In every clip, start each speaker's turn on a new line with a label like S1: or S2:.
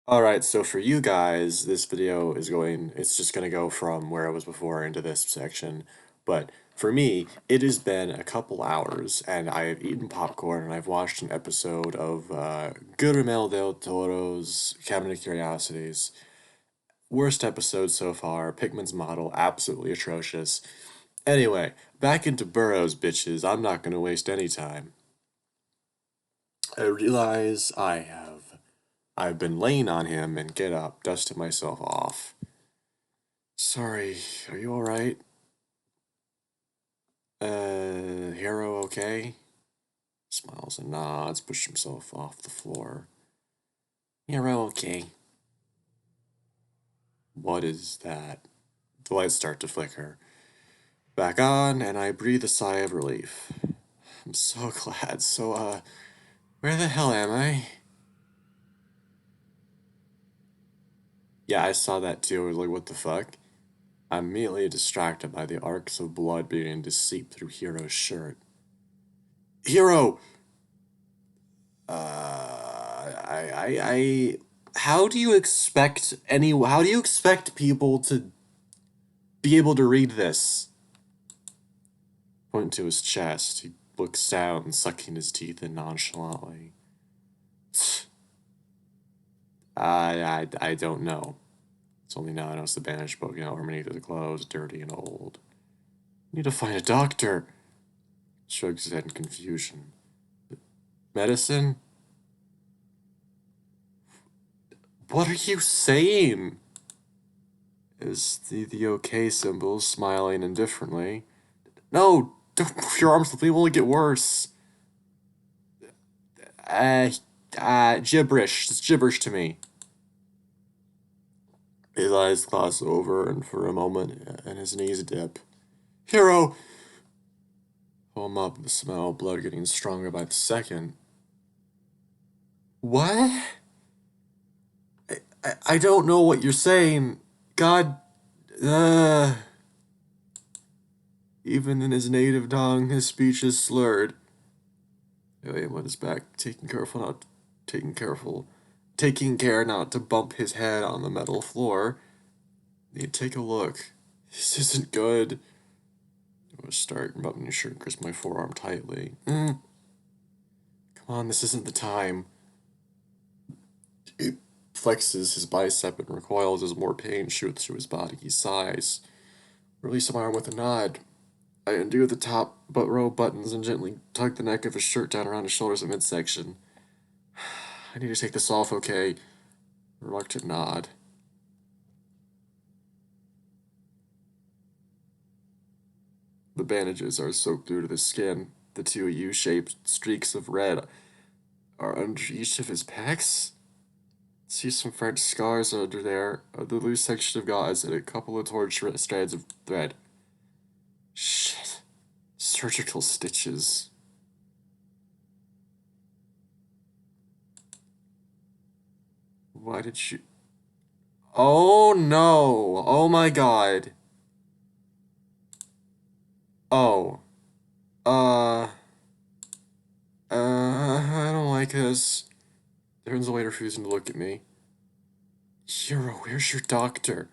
S1: Alright, so for you guys, this video it's just gonna go from where I was before into this section. But for me, it has been a couple hours, and I have eaten popcorn, and I've watched an episode of Guillermo del Toro's Cabinet of Curiosities. Worst episode so far, Pikmin's model, absolutely atrocious. Anyway, back into Burrows, bitches. I'm not gonna waste any time. I realize I've been laying on him and get up, dusted myself off. Sorry, are you alright? Hero okay? Smiles and nods, pushes himself off the floor. Hero okay. What is that? The lights start to flicker. Back on, and I breathe a sigh of relief. I'm so glad. So, where the hell am I? Yeah, I saw that too. I was like, what the fuck? I'm immediately distracted by the arcs of blood beginning to seep through Hero's shirt. Hero! How do you expect people to be able to read this? Pointing to his chest, he looks down, sucking his teeth in nonchalantly. I don't know. It's only now I notice the bandage poking out underneath his clothes, dirty and old. Need to find a doctor. Shrugs his head in confusion. Medicine? What are you saying? Is the okay symbol, smiling indifferently. No, don't move your arms, they will only get worse. Uh, gibberish. It's gibberish to me. His eyes gloss over, and for a moment, and his knees dip. Hero! Pull him up, the smell of blood getting stronger by the second. What? I don't know what you're saying. God, even in his native tongue, his speech is slurred. William went his back, taking care not to bump his head on the metal floor. Need to take a look. This isn't good. I was starting buttoning his shirt and gripped my forearm tightly. Come on, this isn't the time. He flexes his bicep and recoils as more pain shoots through his body. He sighs. Release my arm with a nod. I undo the top row buttons and gently tug the neck of his shirt down around his shoulders at midsection. I need to take this off, okay? Reluctant nod. The bandages are soaked through to the skin. The two U-shaped streaks of red are under each of his pecs. See some French scars under there, the loose section of gauze, and a couple of torn strands of thread. Shit. Surgical stitches. Why did you... Oh no! Oh my god. Oh. I don't like this. Turns away, refusing to look at me. Hero, where's your doctor?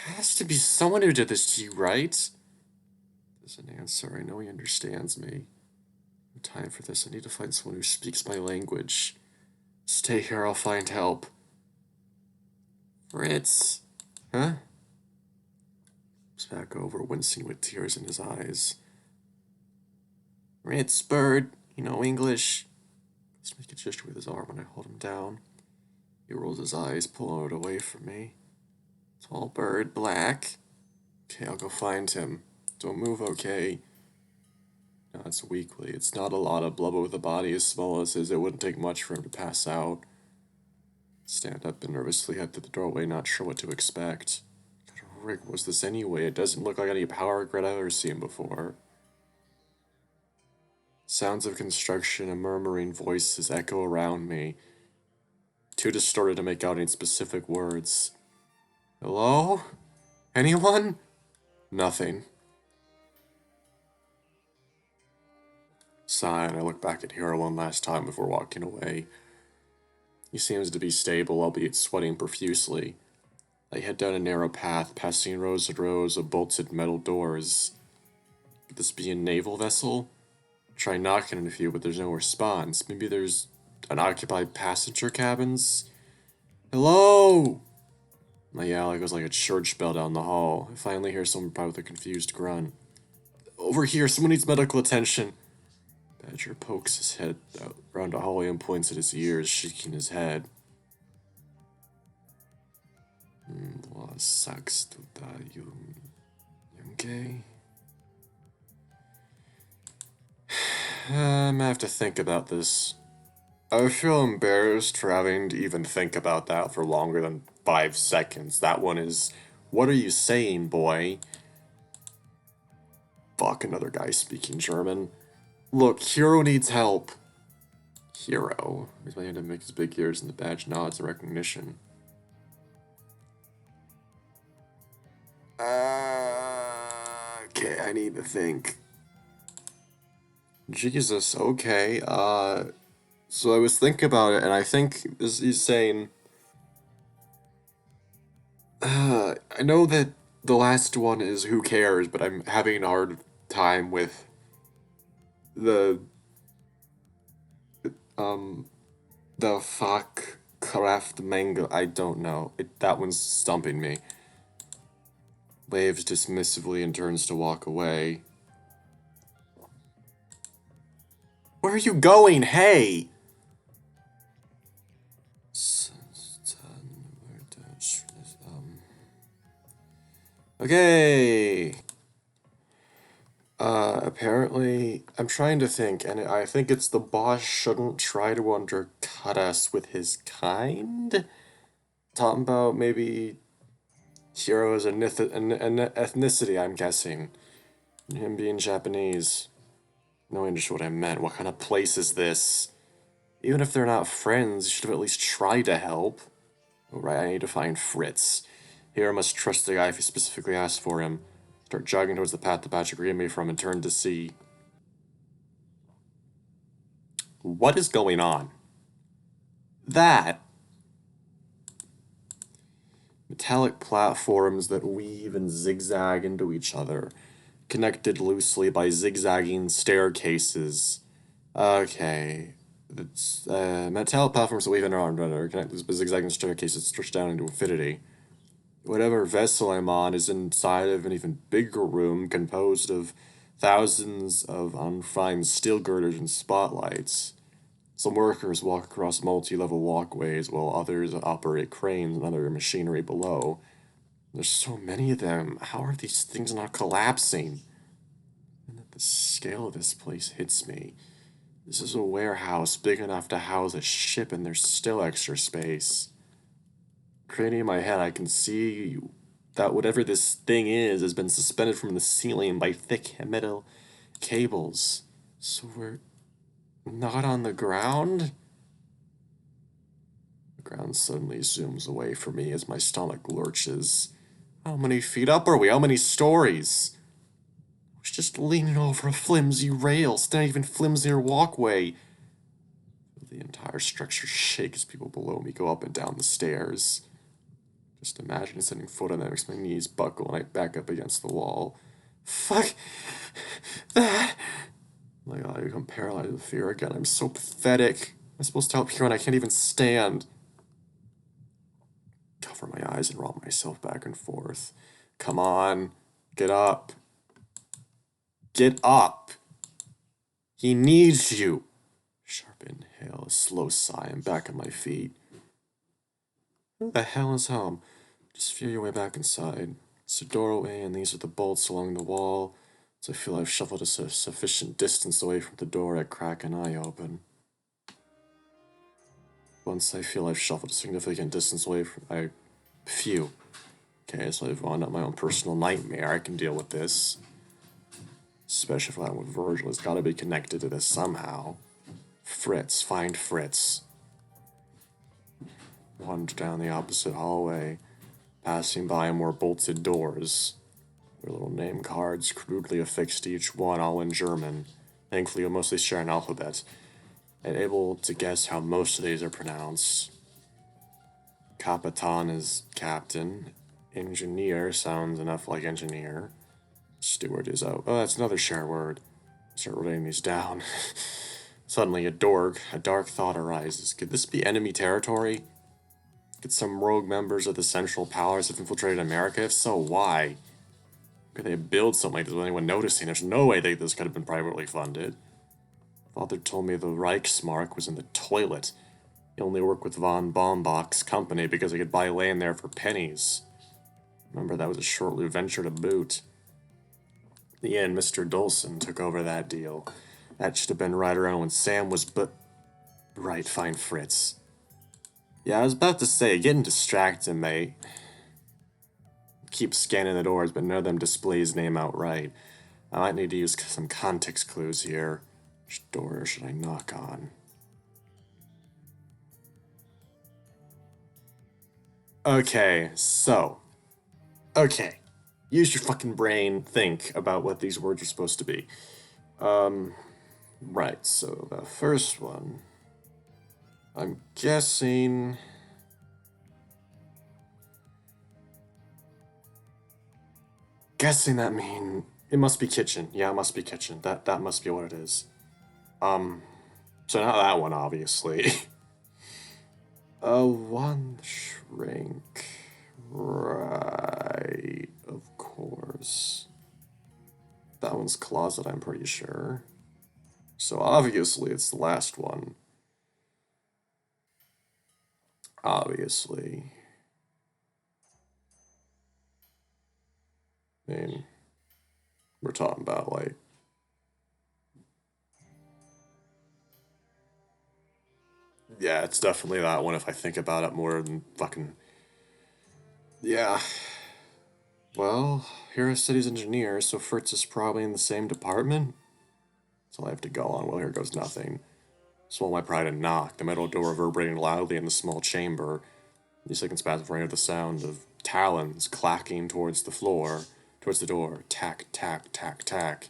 S1: Has to be someone who did this to you, right? Doesn't answer. I know he understands me. No time for this. I need to find someone who speaks my language. Stay here, I'll find help. Fritz. Huh? He's back over, wincing with tears in his eyes. Fritz, bird. You know English. Let's make a gesture with his arm when I hold him down. He rolls his eyes, pulling it away from me. Tall bird, black. Okay, I'll go find him. Don't move, okay? Nods weakly. It's not a lot of blood, but with a body as small as his, it wouldn't take much for him to pass out. Stand up and nervously head to the doorway, not sure what to expect. What kind of rig was this anyway? It doesn't look like any power grid I've ever seen before. Sounds of construction and murmuring voices echo around me, too distorted to make out any specific words. Hello? Anyone? Nothing. Sigh, and I look back at Hero one last time before walking away. He seems to be stable, albeit sweating profusely. I head down a narrow path, passing rows and rows of bolted metal doors. Could this be a naval vessel? Try knocking on a few, but there's no response. Maybe there's unoccupied passenger cabins? Hello! My yell goes like a church bell down the hall. I finally hear someone reply with a confused grunt. Over here, someone needs medical attention. Badger pokes his head out around a hallway and points at his ears, shaking his head. What sucks to die, okay? I'm gonna have to think about this. I feel embarrassed for having to even think about that for longer than 5 seconds. That one is, what are you saying, boy? Fuck, another guy speaking German. Look, Hero needs help. Hero? He's my hand to make his big ears and the badge nods in recognition. Okay, I need to think. Jesus, okay, so I was thinking about it, and I think he's saying, I know that the last one is who cares, but I'm having a hard time with the fuck craft mango, I don't know, that one's stumping me. Waves dismissively and turns to walk away. Where are you going? Hey! Okay. Apparently, I'm trying to think, and I think it's the boss shouldn't try to undercut us with his kind? Talking about maybe Hero is an ethnicity, I'm guessing. And him being Japanese. No, I understood what I meant. What kind of place is this? Even if they're not friends, you should have at least tried to help. Oh, right, I need to find Fritz. Hero must trust the guy if he specifically asked for him. Start jogging towards the path the badger greeted me from and turn to see. What is going on? That. Metallic platforms that weave and zigzag into each other, connected loosely by zigzagging staircases. Okay. It's, metallic platforms that weave in around are connected by zigzagging staircases stretched down into infinity. Whatever vessel I'm on is inside of an even bigger room composed of thousands of unfined steel girders and spotlights. Some workers walk across multi-level walkways while others operate cranes and other machinery below. There's so many of them. How are these things not collapsing? And that the scale of this place hits me. This is a warehouse big enough to house a ship, and there's still extra space. Creating in my head, I can see that whatever this thing is has been suspended from the ceiling by thick metal cables. So we're not on the ground? The ground suddenly zooms away from me as my stomach lurches. How many feet up are we? How many stories? I was just leaning over a flimsy rail. It's not even flimsier walkway. The entire structure shakes as people below me go up and down the stairs. Just imagine setting foot on that makes my knees buckle and I back up against the wall. Fuck that! My God, I become paralyzed with fear again. I'm so pathetic. I'm supposed to help here and I can't even stand. Cover my eyes and rock myself back and forth. Come on, get up. Get up. He needs you. Sharp inhale, a slow sigh, I'm back on my feet. Who the hell is home? Just feel your way back inside. It's a doorway, and these are the bolts along the wall. So I feel I've shuffled a sufficient distance away from the door, I crack an eye open. Once I feel I've shuffled a significant distance away from... Phew. Okay, so I've wound up my own personal nightmare. I can deal with this. Especially if I'm with Virgil. It's gotta be connected to this somehow. Fritz. Find Fritz. Wander down the opposite hallway, passing by more bolted doors. Their little name cards crudely affixed to each one, all in German. Thankfully, we mostly share an alphabet, and able to guess how most of these are pronounced. Capitan is captain. Engineer sounds enough like engineer. Steward is out. Oh, that's another share word. Start writing these down. Suddenly, a dark thought arises. Could this be enemy territory? Could some rogue members of the Central Powers have infiltrated America? If so, why? Could they build something like this without anyone noticing? There's no way that this could have been privately funded. Father told me the Reichsmark was in the toilet. He only worked with von Baumbach's company because he could buy land there for pennies. Remember, that was a short-lived venture to boot. In the end, Mr. Dolson took over that deal. That should have been right around when Sam was Right, fine, Fritz. Yeah, I was about to say, getting distracted, mate. Keep scanning the doors, but none of them display his name outright. I might need to use some context clues here. Which door should I knock on? Okay, so. Okay. Use your fucking brain, think about what these words are supposed to be. Right, so the first one. I'm guessing. That mean it must be kitchen. Yeah, it must be kitchen. That must be what it is. So not that one, obviously. One shrink. Right, of course. That one's closet, I'm pretty sure. So obviously it's the last one. Obviously. I mean, we're talking about, like... Yeah, it's definitely that one if I think about it more than fucking... Yeah. Well, here I said he's engineer, so Fritz is probably in the same department? That's all I have to go on. Well, here goes nothing. Swallow my pride and knock, the metal door reverberating loudly in the small chamber. A few seconds pass before I hear the sound of talons clacking towards the floor, towards the door. Tack, tack, tack, tack.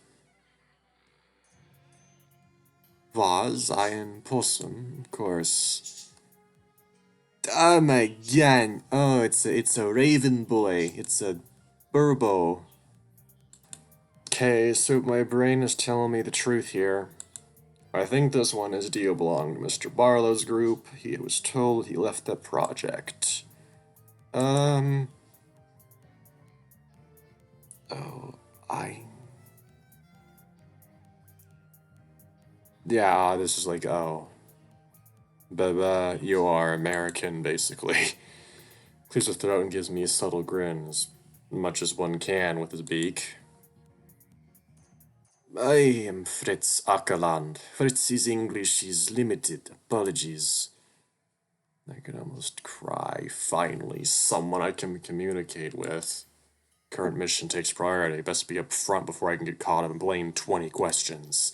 S1: Vase, iron, possum, of course. Oh my god. Oh, it's a raven boy. It's a Burrows. Okay, so my brain is telling me the truth here. I think this one is Dio belonged to Mr. Barlow's group. He was told he left the project. Oh, Yeah, this is like, oh. But you are American, basically. Clears his throat and gives me a subtle grin, as much as one can with his beak. I am Fritz Ackerland. Fritz's English is limited. Apologies. I could almost cry. Finally, someone I can communicate with. Current mission takes priority. Best be up front before I can get caught up and blame 20 questions.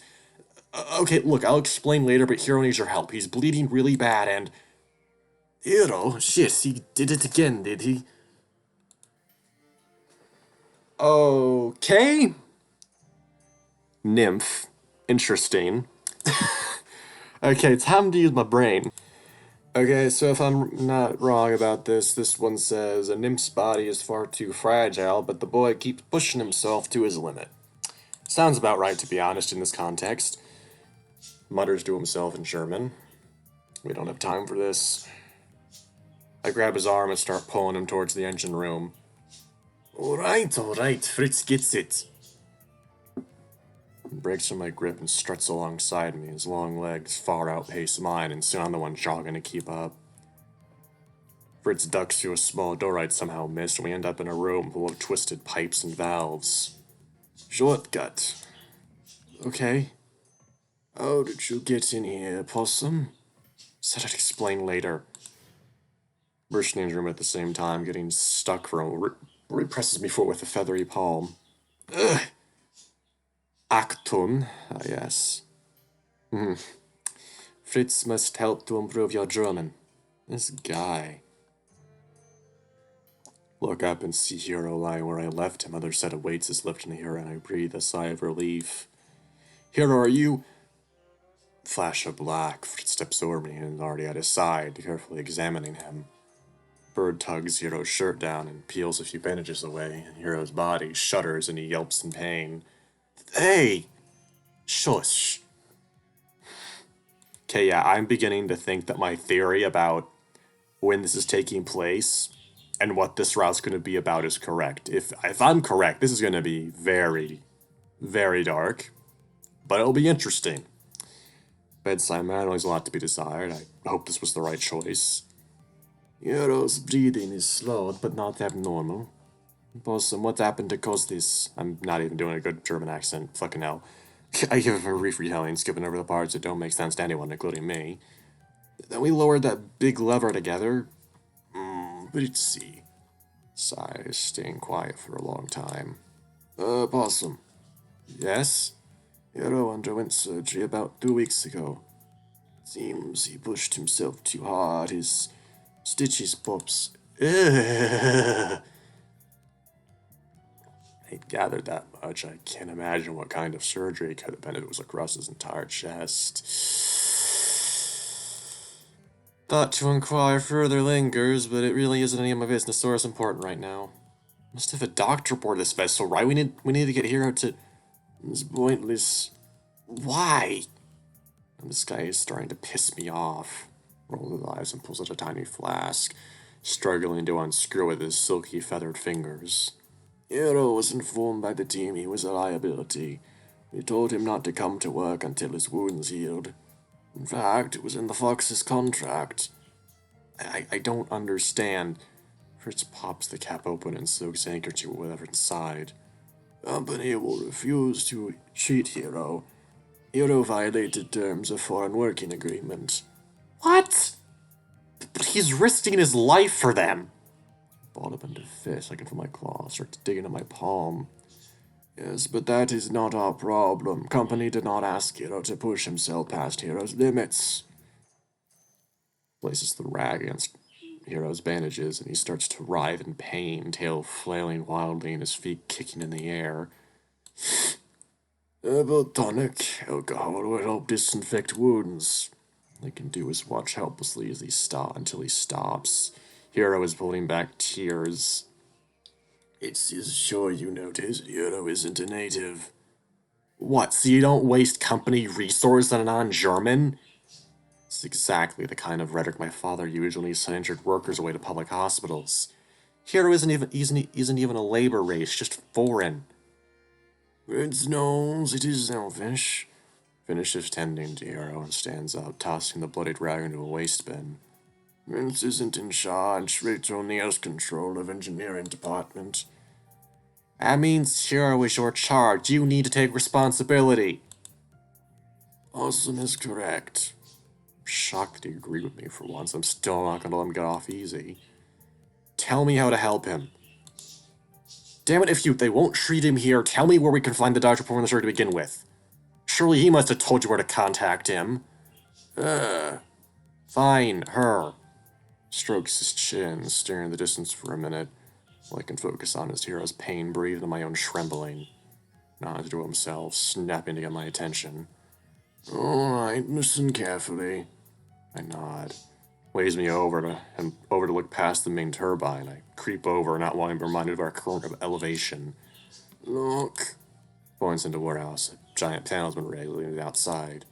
S1: Okay, look, I'll explain later, but Hero needs your help. He's bleeding really bad and... Hero? Shit, he did it again, did he? Okay. Nymph. Interesting. Okay, time to use my brain. Okay, so if I'm not wrong about this one says, a nymph's body is far too fragile, but the boy keeps pushing himself to his limit. Sounds about right, to be honest, in this context. Mutters to himself in German. We don't have time for this. I grab his arm and start pulling him towards the engine room. Alright, Fritz gets it. He breaks from my grip and struts alongside me. His long legs far outpace mine, and soon I'm the one jogging to keep up. Fritz ducks through a small door I'd somehow missed, and we end up in a room full of twisted pipes and valves. Shortcut. Okay. How did you get in here, Possum? Said I'd explain later. Bursting into the room at the same time, getting stuck for a presses me forward with a feathery palm. Ugh! Achtung, yes. Fritz must help to improve your German. This guy. Look up and see Hero lying where I left him. Other set of weights is lifting here, and I breathe a sigh of relief. Hero, are you? Flash of black. Fritz steps over me and is already at his side, carefully examining him. Bird tugs Hero's shirt down and peels a few bandages away, and Hero's body shudders and he yelps in pain. Hey! Shush. Okay, yeah, I'm beginning to think that my theory about when this is taking place and what this route's going to be about is correct. If I'm correct, this is going to be very, very dark, but it'll be interesting. Bedside man, always a lot to be desired. I hope this was the right choice. Hero's breathing is slowed, but not abnormal. Bosun, what happened to cause this? I'm not even doing a good German accent. Fucking hell. I give a brief retelling, skipping over the parts that don't make sense to anyone, including me. Then we lowered that big lever together. Let's see. Sigh, staying quiet for a long time. Possum. Yes? Hero underwent surgery about 2 weeks ago. Seems he pushed himself too hard. His stitches pops. I gathered that much. I can't imagine what kind of surgery it could have been if it was across his entire chest. Thought to inquire further lingers, but it really isn't any of my business or as important right now. Must have a doctor aboard this vessel, right? We need to get Hero to... It's pointless. Why? And this guy is starting to piss me off. Rolls his eyes and pulls out a tiny flask, struggling to unscrew with his silky feathered fingers. Hero was informed by the team he was a liability. We told him not to come to work until his wounds healed. In fact, it was in the Fox's contract. I don't understand. Fritz pops the cap open and soaks the handkerchief with whatever inside. Company will refuse to treat Hero. Hero violated terms of foreign working agreement. What? But he's risking his life for them. Balled up into fist, I can feel my claws start to dig into my palm. Yes, but that is not our problem. Company did not ask Hero to push himself past Hero's limits. Places the rag against Hero's bandages, and he starts to writhe in pain, tail flailing wildly and his feet kicking in the air. Herbal tonic, alcohol will help disinfect wounds. All I can do is watch helplessly as until he stops. Hero is holding back tears. It's sure you noticed Hero isn't a native. What, so you don't waste company resources on a non-German? It's exactly the kind of rhetoric my father usually sent injured workers away to public hospitals. Hero isn't even a labor race, just foreign. Red knows it is selfish. Finishes tending to Hero and stands up, tossing the bloodied rag into a waste bin. Vince isn't in charge. Rachel Neal's control of engineering department. That means Hero is your charge. You need to take responsibility. Awesome is correct. I'm shocked that he agreed with me for once. I'm still not gonna let him get off easy. Tell me how to help him. Damn it, if they won't treat him here, tell me where we can find the doctor performing the surgery to begin with. Surely he must have told you where to contact him. Fine, her. Strokes his chin, staring in the distance for a minute, while I can focus on his Hero's pain breathed and my own trembling. Nods to himself, snapping to get my attention. Alright, listen carefully. I nod. Waves me over to look past the main turbine. I creep over, not wanting to be reminded of our current elevation. Look. Points into warehouse. A giant panel's been regulated outside.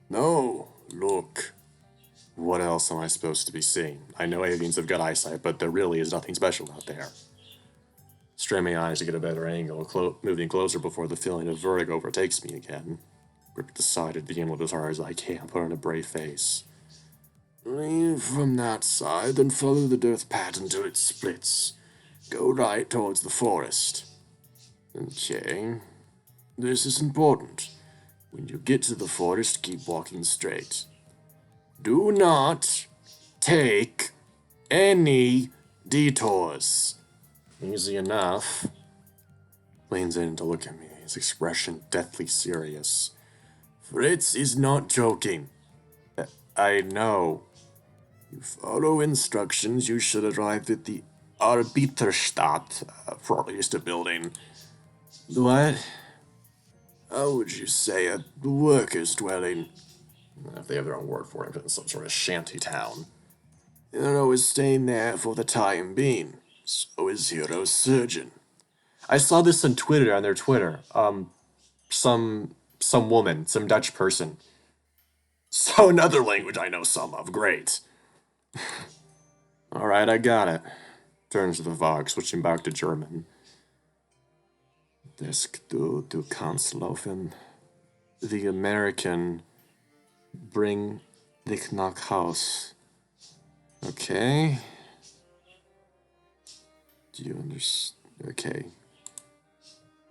S1: No, look. What else am I supposed to be seeing? I know aliens have got eyesight, but there really is nothing special out there. Strain my eyes to get a better angle, moving closer before the feeling of vertigo overtakes me again. Grip the side and begin with as hard as I can, put on a brave face. Leave from that side, then follow the dirt path until it splits. Go right towards the forest. Okay. This is important. When you get to the forest, keep walking straight. Do not take any detours. Easy enough. Leans in to look at me, his expression deathly serious. Fritz is not joking. I know. You follow instructions, you should arrive at the Arbiterstadt, probably building. What? How would you say a worker's dwelling? If they have their own word for it, it's some sort of shanty town. Hero is staying there for the time being. So is Hero's surgeon. I saw this on Twitter, on their Twitter. Some woman, some Dutch person. So another language I know some of. Great. All right, I got it. Turns to the Vogue, switching back to German. Desk du kannst laufen. The American bring dich nach Haus. Okay. Do you understand? Okay.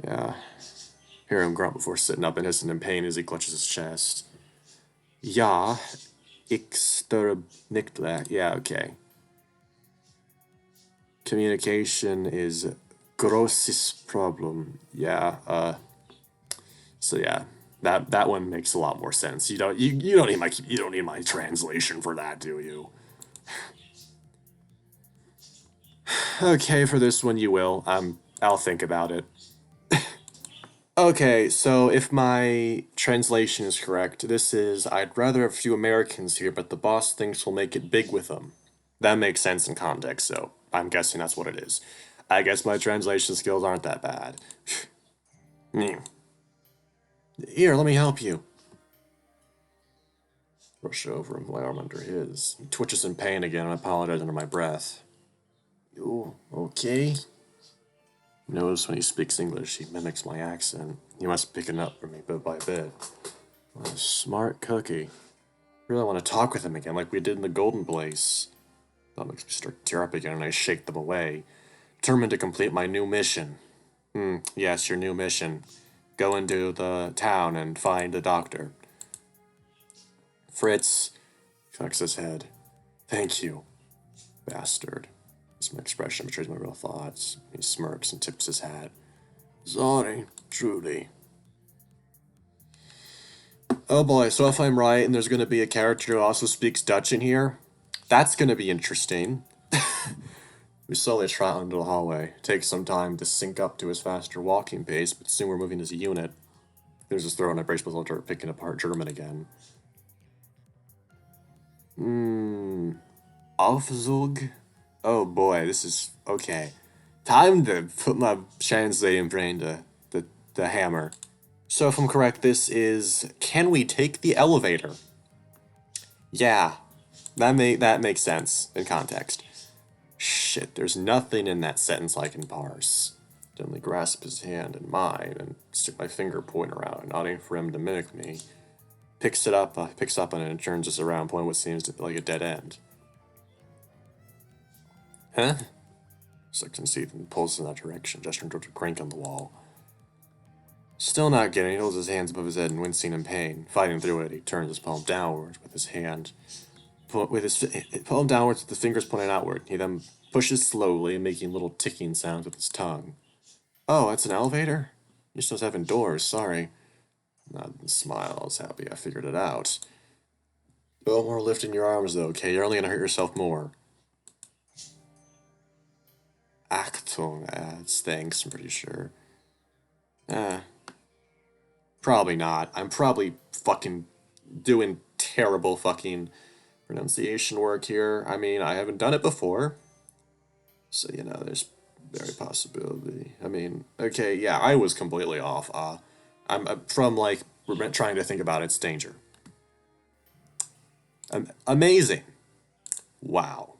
S1: Yeah. Hear him grunt before sitting up and hissing in pain as he clutches his chest. Ja, ik sterb nicht mehr. Yeah, okay. Communication is großes problem. Yeah, so yeah, that one makes a lot more sense. You don't need my translation for that, do you? Okay, for this one you will. I'll think about it. Okay, so if my translation is correct, this is I'd rather have a few Americans here, but the boss thinks we'll make it big with them. That makes sense in context, so I'm guessing that's what it is. I guess my translation skills aren't that bad. Here, let me help you. Rush over and my arm under his. He twitches in pain again and I apologize under my breath. You okay? Notice when he speaks English, he mimics my accent. He must be picking up for me bit by bit. What a smart cookie. I really want to talk with him again like we did in the Golden Place. That makes me start to tear up again and I shake them away. Determined to complete my new mission. Yes, your new mission. Go into the town and find the doctor. Fritz cocks his head. Thank you, bastard. My expression betrays my real thoughts. He smirks and tips his hat. Sorry, truly. Oh boy, so if I'm right and there's going to be a character who also speaks Dutch in here, that's going to be interesting. We slowly trot into the hallway. It takes some time to sync up to his faster walking pace, but soon we're moving as a unit. There's his throat and I brace myself to picking apart German again. Aufzug? Oh boy, this is okay. Time to put my translating brain to the hammer. So if I'm correct, this is can we take the elevator? Yeah, that makes sense in context. Shit, there's nothing in that sentence I can parse. Gently grasp his hand in mine and stick my finger pointer out, nodding for him to mimic me. Picks up on it and turns us around, pointing what seems to be like a dead end. Huh? Sucks in his teeth and pulls in that direction, gesturing towards a crank on the wall. Still not getting it, he holds his hands above his head and wincing in pain. Fighting through it, he turns his palm downwards with his hand. With his palm downwards with the fingers pointing outward. He then pushes slowly, making little ticking sounds with his tongue. Oh, that's an elevator? You're supposed to have doors, sorry. Nods and smiles, happy I figured it out. No more lifting your arms though, okay? You're only gonna hurt yourself more. Achtung adds thanks, I'm pretty sure. Probably not. I'm probably fucking doing terrible fucking pronunciation work here. I mean, I haven't done it before. So, there's very possibility. I mean, okay, yeah, I was completely off. I'm from, like, we're trying to think about its danger. Amazing. Wow.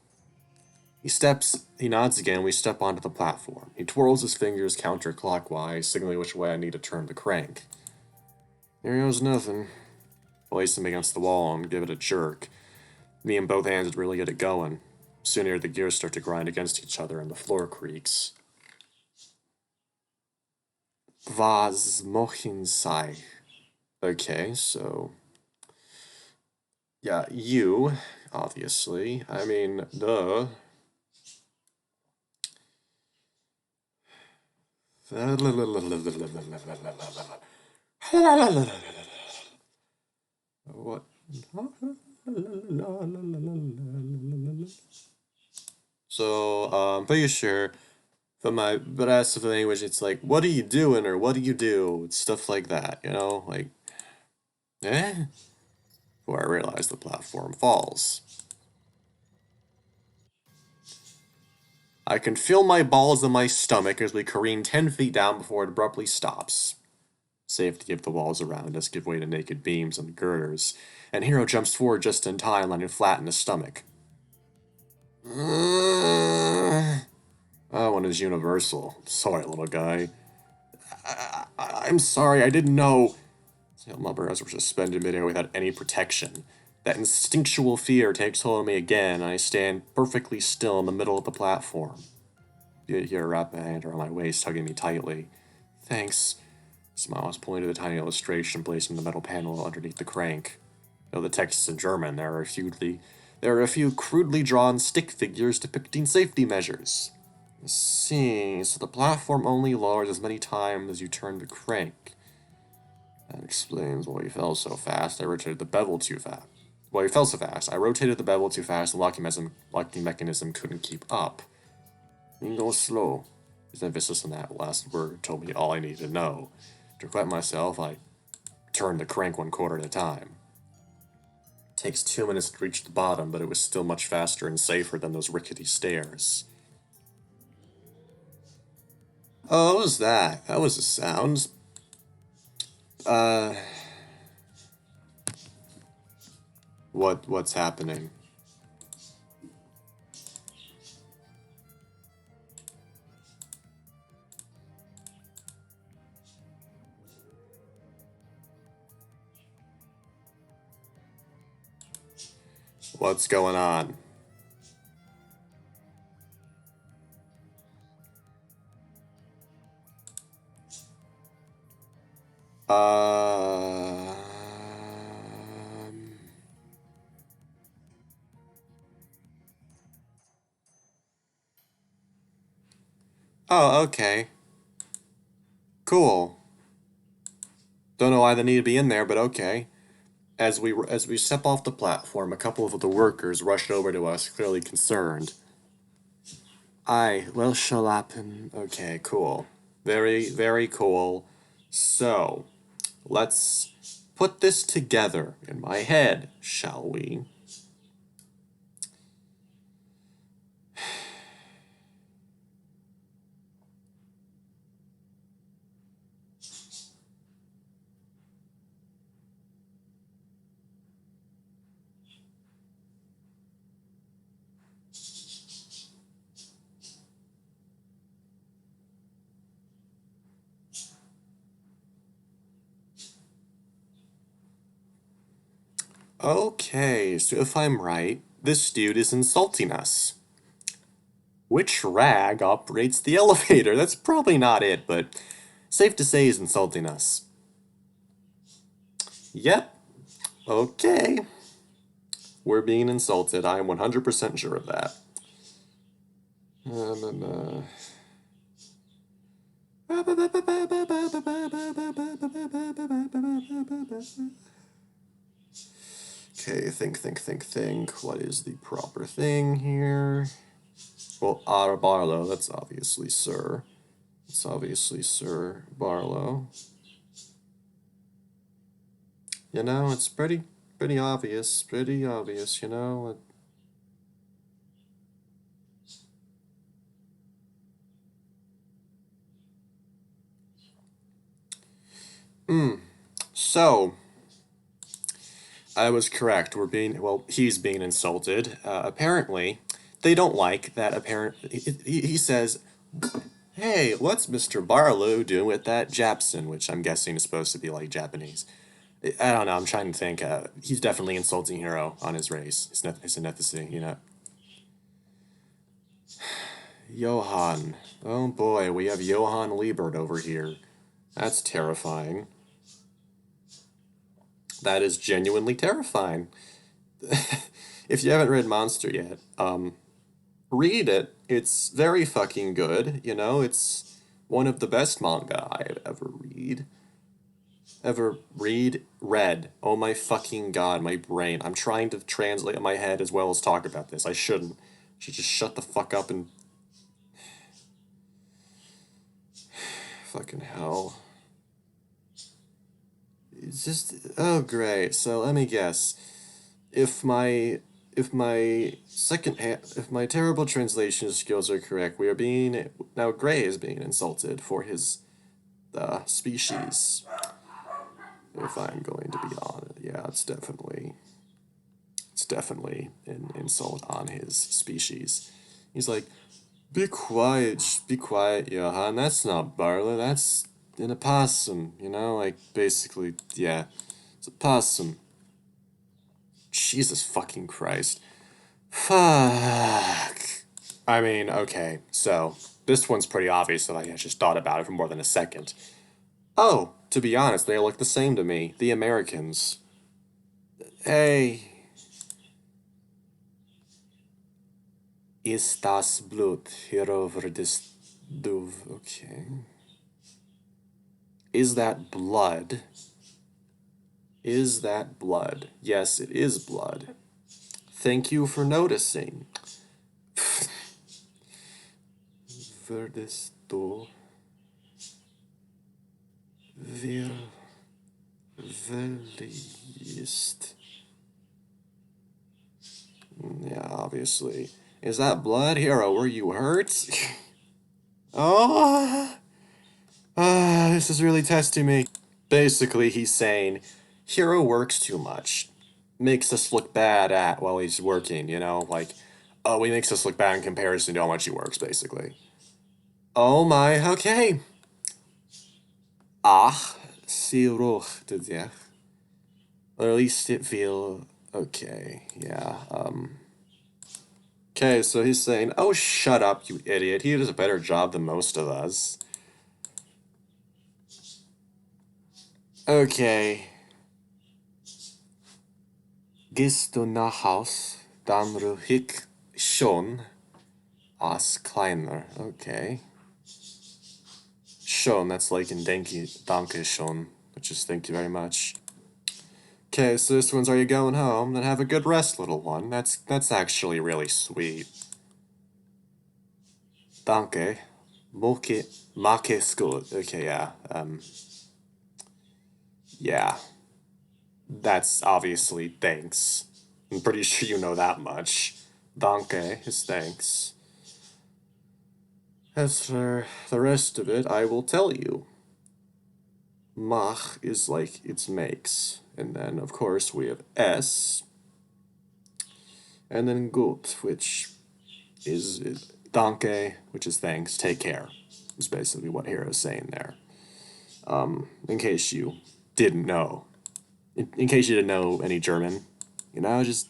S1: He nods again, we step onto the platform. He twirls his fingers counterclockwise, signaling which way I need to turn the crank. There goes nothing. Place him against the wall and give it a jerk. Me and both hands would really get it going. Soon here the gears start to grind against each other and the floor creaks. Was machen Sie? Okay, so... Yeah, you, obviously. I mean, duh. What? So, I'm pretty sure from my rest of the language, it's like, what are you doing, or what do you do? It's stuff like that, like, eh? Before I realize the platform falls. I can feel my balls in my stomach as we careen 10 feet down before it abruptly stops. Safety of the walls around us give way to naked beams and girders, and Hero jumps forward just in time, landing flat in his stomach. That one is universal. Sorry, little guy. I'm sorry, I didn't know. My Burrows were suspended midair without any protection. That instinctual fear takes hold of me again, and I stand perfectly still in the middle of the platform. You hear her wrap a hand around my waist, hugging me tightly. Thanks. Smile was pointing to the tiny illustration placed in the metal panel underneath the crank. Though the text is in German, there are a few crudely drawn stick figures depicting safety measures. See, so the platform only lowers as many times as you turn the crank. That explains why he fell so fast. I rotated the bevel too fast. Well, he fell so fast. I rotated the bevel too fast, and the locking mechanism couldn't keep up. You can go slow. His emphasis on that last word told me all I needed to know. To quiet myself, I turned the crank 1/4 at a time. It takes 2 minutes to reach the bottom, but it was still much faster and safer than those rickety stairs. Oh, what was that? That was a sound. What's happening? What's going on? Um... Oh, okay. Cool. Don't know why they need to be in there, but okay. As we step off the platform, a couple of the workers rush over to us, clearly concerned. Aye, well, shall happen. Okay, cool. Very, very cool. So, let's put this together in my head, shall we? Okay, so if I'm right, this dude is insulting us. Which rag operates the elevator? That's probably not it, but safe to say he's insulting us. Yep. Okay. We're being insulted. I'm 100% sure of that. Okay, think. What is the proper thing here? Well, Barlow, that's obviously Sir. It's obviously Sir Barlow. You know, it's pretty obvious, you know. So, I was correct. He's being insulted. Apparently, they don't like that. He says, "Hey, what's Mr. Barlow doing with that Japson?" Which I'm guessing is supposed to be like Japanese. I don't know. I'm trying to think. He's definitely insulting Hero on his race, his ethnicity. You know, Johann. Oh boy, we have Johann Liebert over here. That's terrifying. That is genuinely terrifying. If you haven't read Monster yet, read it. It's very fucking good. You know, it's one of the best manga I've ever read. Oh my fucking god, my brain. I'm trying to translate in my head as well as talk about this. I shouldn't. Should just shut the fuck up and fucking hell. It's just oh great. So let me guess. If my if my if my terrible translation skills are correct, we are being now Gray is being insulted for his species. If I'm going to be honest, yeah, it's definitely an insult on his species. He's like, be quiet, Johan. That's not barley. That's an opossum. You know, like basically, yeah, it's a possum. Jesus fucking Christ. Fuck. I mean, okay, so this one's pretty obvious that I just thought about it for more than a second. Oh, to be honest, they look the same to me. The Americans. Hey. Is das Blut hier over this duve? Okay. Is that blood? Is that blood? Yes, it is blood. Thank you for noticing. Würdest du willst? Yeah, obviously. Is that blood, Hero? Were you hurt? Oh, this is really testing me. Basically, he's saying, Hero works too much. Makes us look bad at while he's working, you know? Like, oh, he makes us look bad in comparison to how much he works, basically. Oh my, okay. Ah, see ruch to death. Or at least it feel okay, yeah, Okay, so he's saying, oh, shut up, you idiot. He does a better job than most of us. Okay. Gehst du nach Haus, dann ruhig schon als kleiner. Okay. Schon, that's like in Danke schon, which is thank you very much. Okay, so this one's, are you going home? Then have a good rest, little one. That's actually really sweet. Danke. Make gut. Okay, yeah. Yeah. That's obviously thanks. I'm pretty sure you know that much. Danke is thanks. As for the rest of it, I will tell you. Mach is like it's makes. And then, of course, we have S. And then gut, which is danke, which is thanks, take care, is basically what Hero's saying there. In case you didn't know. In case you didn't know any German, you know, just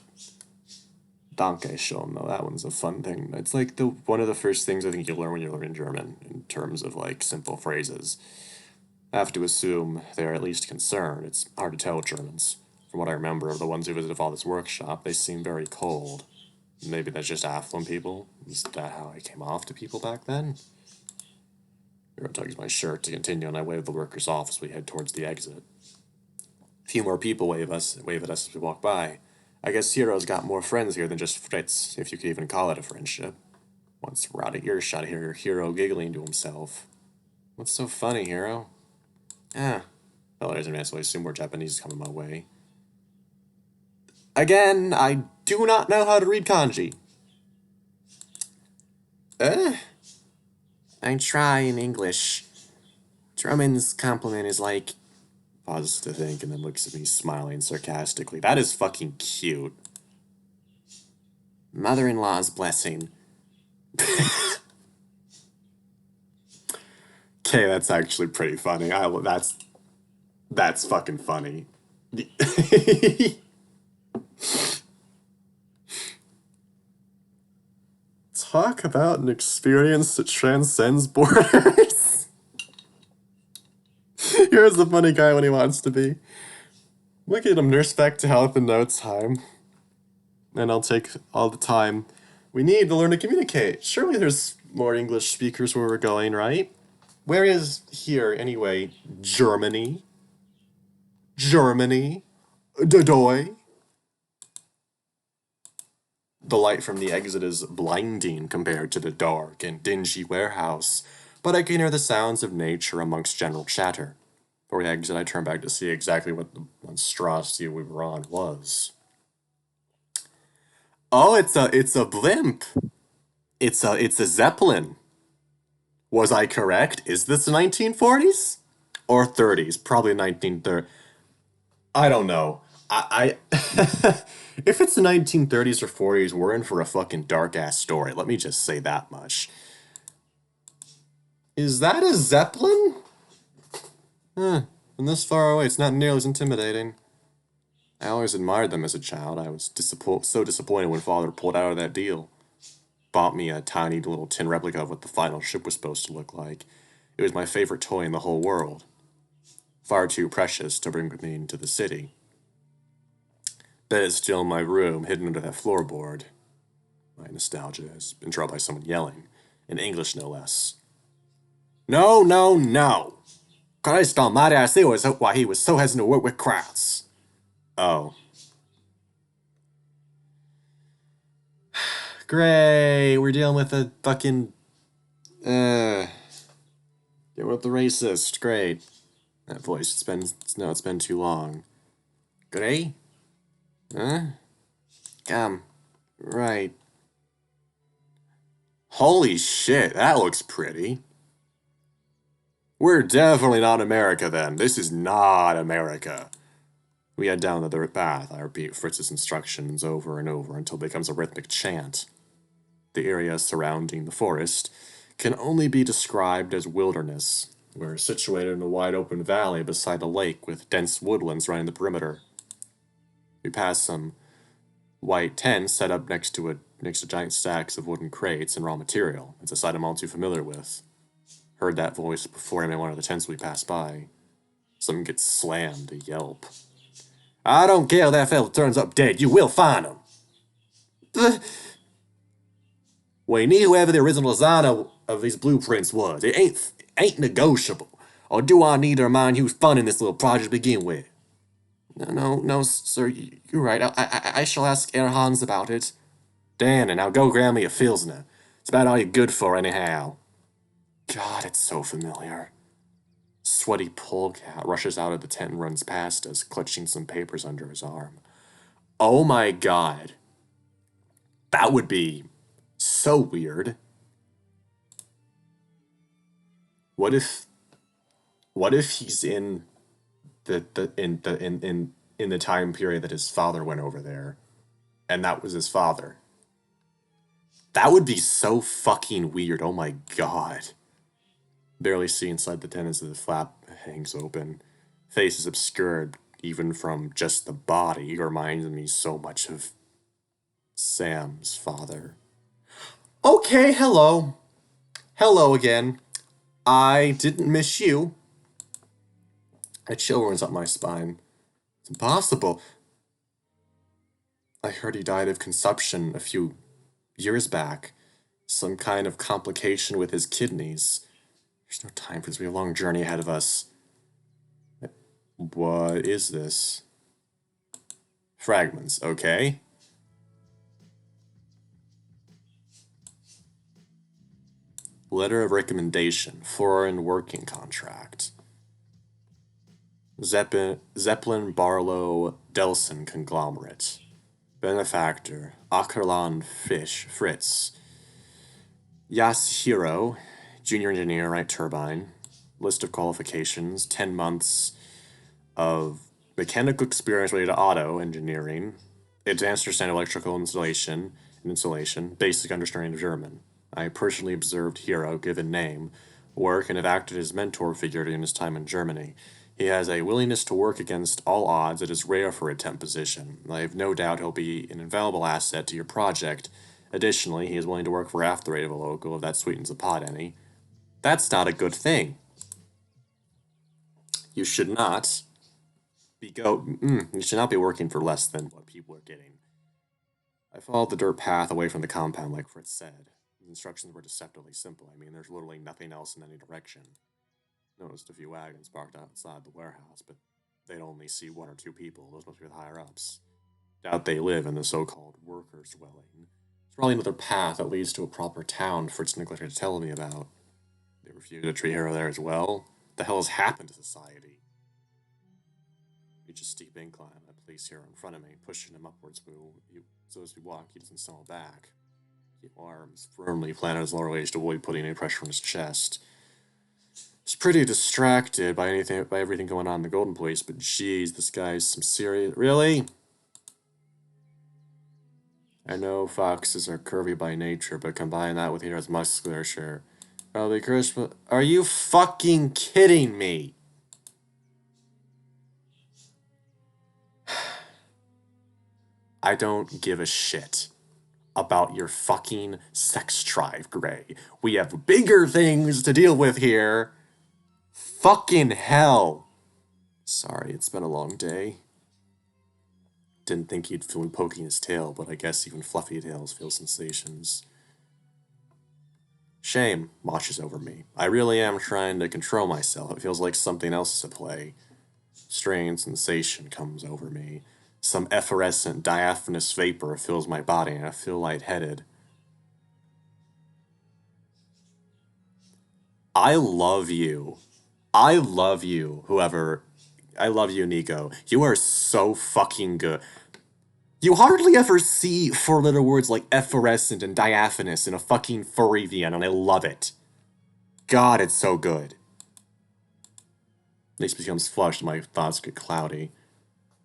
S1: danke schon, though. That one's a fun thing. It's like one of the first things I think you learn when you learn German in terms of like simple phrases. I have to assume they're at least concerned. It's hard to tell with Germans. From what I remember of the ones who visited this workshop, they seem very cold. Maybe that's just affluent people. Is that how I came off to people back then? Hero tugs my shirt to continue, and I wave the workers off as we head towards the exit. A few more people wave at us as we walk by. I guess Hero's got more friends here than just Fritz, if you could even call it a friendship. Once we're out of earshot, I hear Hero giggling to himself. What's so funny, Hero? Fellow isn't so I assume more Japanese is coming my way. Again, I do not know how to read kanji. I try in English. German's compliment is like... Pauses to think and then looks at me smiling sarcastically. That is fucking cute. Mother-in-law's blessing. Okay, that's actually pretty funny. That's fucking funny. Talk about an experience that transcends borders. Here's the funny guy when he wants to be. Look at him, nurse back to health in no time. And I'll take all the time. We need to learn to communicate. Surely there's more English speakers where we're going, right? Where is here, anyway? Germany? Germany? Dodoy? The light from the exit is blinding compared to the dark and dingy warehouse, but I can hear the sounds of nature amongst general chatter. Before we exit, I turn back to see exactly what the monstrosity we were on was. Oh, it's a blimp. It's a Zeppelin. Was I correct? Is this the 1940s or 30s? Probably 1930. I don't know. I if it's the 1930s or 40s, we're in for a fucking dark ass story. Let me just say that much. Is that a Zeppelin? From this far away, it's not nearly as intimidating. I always admired them as a child. I was so disappointed when Father pulled out of that deal. Bought me a tiny little tin replica of what the final ship was supposed to look like. It was my favorite toy in the whole world. Far too precious to bring with me into the city. That is still in my room, hidden under that floorboard. My nostalgia has been drawn by someone yelling. In English, no less. No, no, no! Christ almighty, I see why he was so hesitant to work with crowds. Oh. Great, we're dealing with a fucking... Get with the racist, great. That voice, it's been too long. Gray? Huh? Come. Right. Holy shit, that looks pretty. We're definitely not America then. This is not America. We head down the dirt path. I repeat Fritz's instructions over and over until it becomes a rhythmic chant. The area surrounding the forest can only be described as wilderness. We're situated in a wide open valley beside a lake with dense woodlands running the perimeter. We pass some white tents set up next to giant stacks of wooden crates and raw material. It's a sight I'm all too familiar with. Heard that voice before in one of the tents we passed by. Someone gets slammed, a yelp. I don't care if that fella turns up dead, you will find him. We need whoever the original designer of these blueprints was. It ain't negotiable. Or do I need to remind you who's funding this little project to begin with? No, sir, you're right. I shall ask Herr Hans about it. Dan, and now go grab me a Pilsner. It's about all you're good for anyhow. God, it's so familiar. Sweaty polecat rushes out of the tent and runs past us, clutching some papers under his arm. Oh my god. That would be so weird. What if he's in the time period that his father went over there, and that was his father? That would be so fucking weird. Oh my god. Barely see inside the tent as the flap hangs open. Face is obscured even from just the body. He reminds me so much of Sam's father. Okay, hello. Hello again. I didn't miss you. A chill runs up my spine. It's impossible. I heard he died of consumption a few years back. Some kind of complication with his kidneys. There's no time for this. We have a long journey ahead of us. What is this? Fragments, okay. Letter of recommendation, foreign working contract. Zeppelin Barlow Delson Conglomerate. Benefactor, Ackerland Fritz. Yasuhiro, junior engineer, right turbine. List of qualifications, 10 months of mechanical experience related to auto engineering, advanced understanding of electrical installation, basic understanding of German. I personally observed Hiro, given name, work and have acted as mentor figure during his time in Germany. He has a willingness to work against all odds that is rare for a temp position. I have no doubt he'll be an invaluable asset to your project. Additionally, he is willing to work for half the rate of a local, if that sweetens the pot any. That's not a good thing. You should not you should not be working for less than what people are getting. I followed the dirt path away from the compound like Fritz said. The instructions were deceptively simple. I mean, there's literally nothing else in any direction. Noticed a few wagons parked outside the warehouse, but they'd only see one or two people. Those must be the higher-ups. Doubt they live in the so-called workers' dwelling. There's probably another path that leads to a proper town Fritz neglected to tell me about. They refused to treat Hero there as well. What the hell has happened to society? Reach a steep incline. A police hero in front of me, pushing him upwards. So as we walk, he doesn't stumble back. His arms firmly planted on his lower legs to avoid putting any pressure on his chest. He's pretty distracted by everything going on in the Golden Place, but geez, this guy's some serious. Really? I know foxes are curvy by nature, but combine that with Hero's musculature. Probably charisma. Are you fucking kidding me? I don't give a shit about your fucking sex drive, Gray. We have bigger things to deal with here. Fucking hell. Sorry, it's been a long day. Didn't think he'd feel poking his tail, but I guess even fluffy tails feel sensations. Shame washes over me. I really am trying to control myself. It feels like something else is at play. Strange sensation comes over me. Some effervescent, diaphanous vapor fills my body, and I feel lightheaded. I love you. I love you, whoever. I love you, Nico. You are so fucking good. You hardly ever see four-letter words like effervescent and diaphanous in a fucking furry VN, and I love it. God, it's so good. This becomes flushed, and my thoughts get cloudy.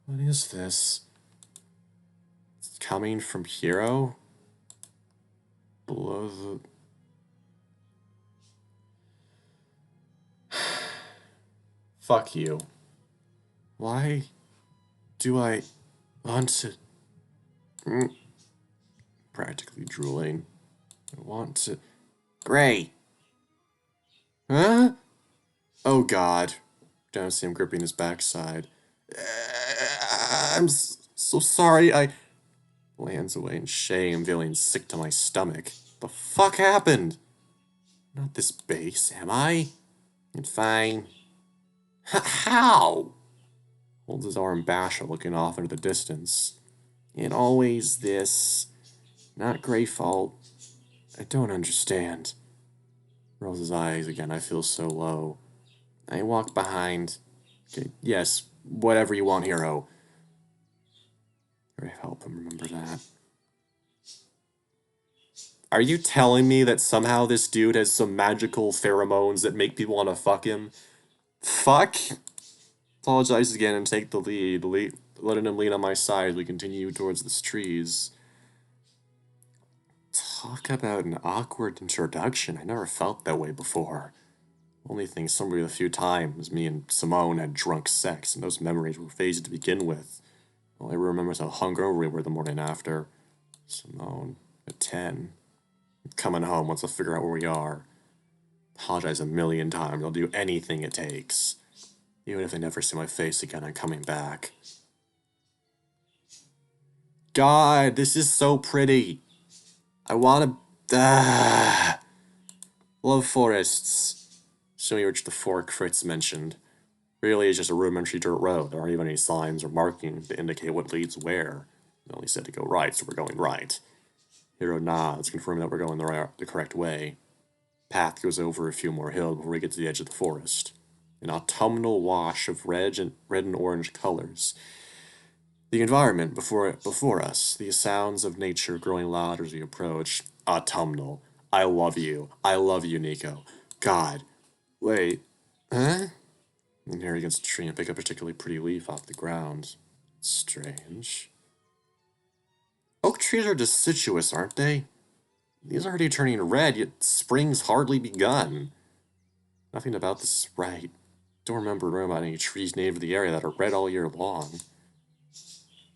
S1: What is this? It's coming from Hero? Below the... Fuck you. Why do I want to... Practically drooling. I want to... Gray! Huh? Oh god. Don't see him gripping his backside. I'm so sorry, I... Lands away in shame, feeling sick to my stomach. The fuck happened? Not this base, am I? It's fine. How? Holds his arm bashful, looking off into the distance. And always this. Not Gray's fault. I don't understand. Rolls his eyes again. I feel so low. I walk behind. Okay, yes, whatever you want, Hero. Gray, help him remember that. Are you telling me that somehow this dude has some magical pheromones that make people want to fuck him? Fuck? Apologize again and take the lead. Letting him lean on my side as we continue towards the trees. Talk about an awkward introduction. I never felt that way before. Only thing somebody a few times, me and Simone had drunk sex, and those memories were faded to begin with. All I remember is how hungover we were the morning after. Simone, at 10. Coming home once I figure out where we are. Apologize a million times. I'll do anything it takes. Even if they never see my face again, I'm coming back. God, this is so pretty. I want to... Love forests. So we reach the fork Fritz mentioned. Really, it's just a rudimentary dirt road. There aren't even any signs or markings to indicate what leads where. They only said to go right, so we're going right. Hero nods, confirming that we're going the correct way. Path goes over a few more hills before we get to the edge of the forest. An autumnal wash of red and orange colors. The environment before us, the sounds of nature growing louder as we approach. Autumnal. I love you. I love you, Nico. God. Wait. Huh? And here against a tree and pick up a particularly pretty leaf off the ground. Strange. Oak trees are deciduous, aren't they? These are already turning red, yet spring's hardly begun. Nothing about this is right. Don't remember about any trees native to the area that are red all year long.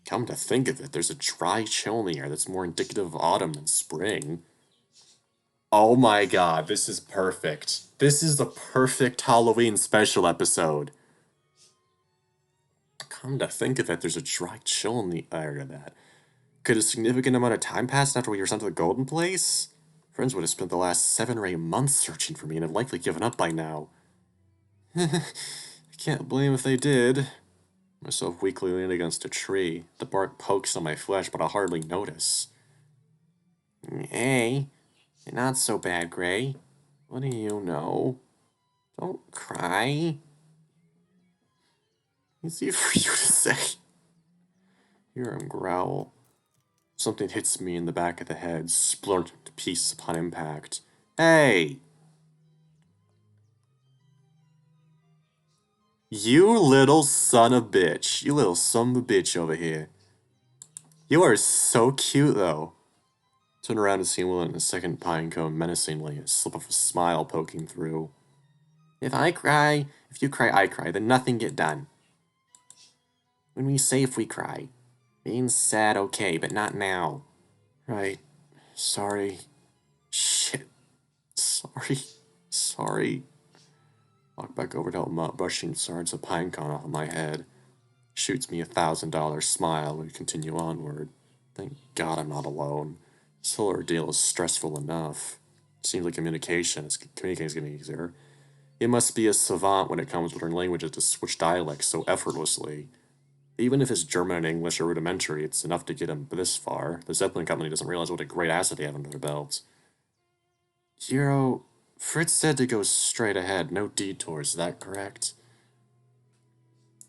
S1: Come to think of it, there's a dry chill in the air that's more indicative of autumn than spring. Oh my god, this is perfect. This is the perfect Halloween special episode. Come to think of it, there's a dry chill in the area that. Could a significant amount of time pass after we were sent to the Golden Place? Friends would have spent the last 7 or 8 months searching for me and have likely given up by now. I can't blame if they did. Myself weakly leaned against a tree. The bark pokes on my flesh, but I hardly notice. Hey, you're not so bad, Gray. What do you know? Don't cry. Easy for you to say. Hear him growl. Something hits me in the back of the head, splintered to pieces upon impact. Hey! You little son of a bitch. You little son of a bitch over here. You are so cute, though. Turn around to see Will in a second pine cone menacingly, a slip of a smile poking through. If you cry, I cry, then nothing get done. When we say if we cry, being sad, okay, but not now. Right. Sorry. Shit. Sorry. Walk back over to help Mutt, brushing shards of pine cone off of my head. Shoots me $1,000 smile and continue onward. Thank God I'm not alone. This whole ordeal is stressful enough. Seems like communicating is getting easier. He must be a savant when it comes to learning languages to switch dialects so effortlessly. Even if his German and English are rudimentary, it's enough to get him this far. The Zeppelin company doesn't realize what a great asset they have under their belts. Hero, Fritz said to go straight ahead, no detours, is that correct?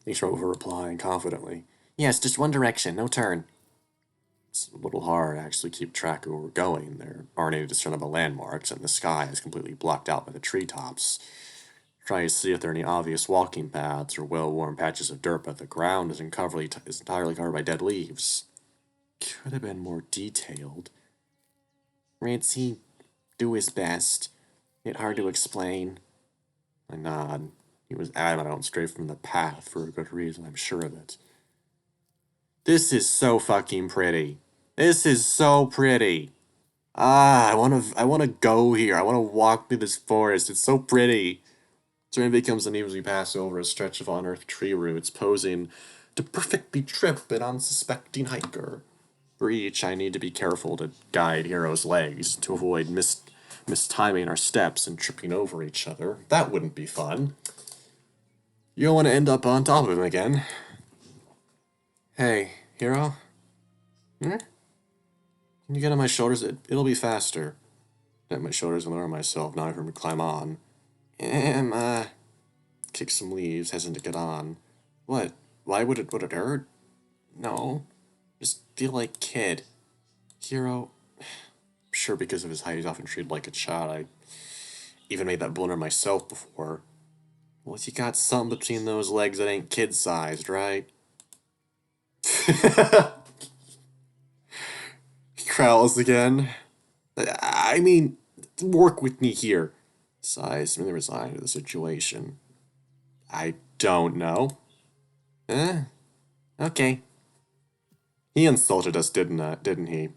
S1: He wrote her replying confidently. Yes, just one direction, no turn. It's a little hard to actually keep track of where we're going. There aren't any discernible landmarks, and the sky is completely blocked out by the treetops. Trying to see if there are any obvious walking paths or well-worn patches of dirt, but the ground is entirely covered by dead leaves. Could have been more detailed. Ritzy, do his best. It's hard to explain. I nod. He was adamant I don't stray from the path for a good reason, I'm sure of it. This is so fucking pretty. This is so pretty. I wanna go here. I wanna walk through this forest. It's so pretty. Terrain becomes uneven as we pass over a stretch of unearthed tree roots, posing to perfectly trip an unsuspecting hiker. For each, I need to be careful to guide Hero's legs to avoid mistiming our steps and tripping over each other. That wouldn't be fun. You don't want to end up on top of him again. Hey, Hero? Hmm? Can you get on my shoulders? It'll be faster. Get my shoulders and lower myself, now I can climb on. Kick some leaves, hesitant to get on. What? Why would it hurt? No. Just feel like kid. Hero. Sure, because of his height, he's often treated like a child. I even made that blunder myself before. Well, you got something between those legs that ain't kid-sized, right? He growls again. I mean, work with me here. Sighs, really resigned to the situation. I don't know. Okay. He insulted us, didn't he?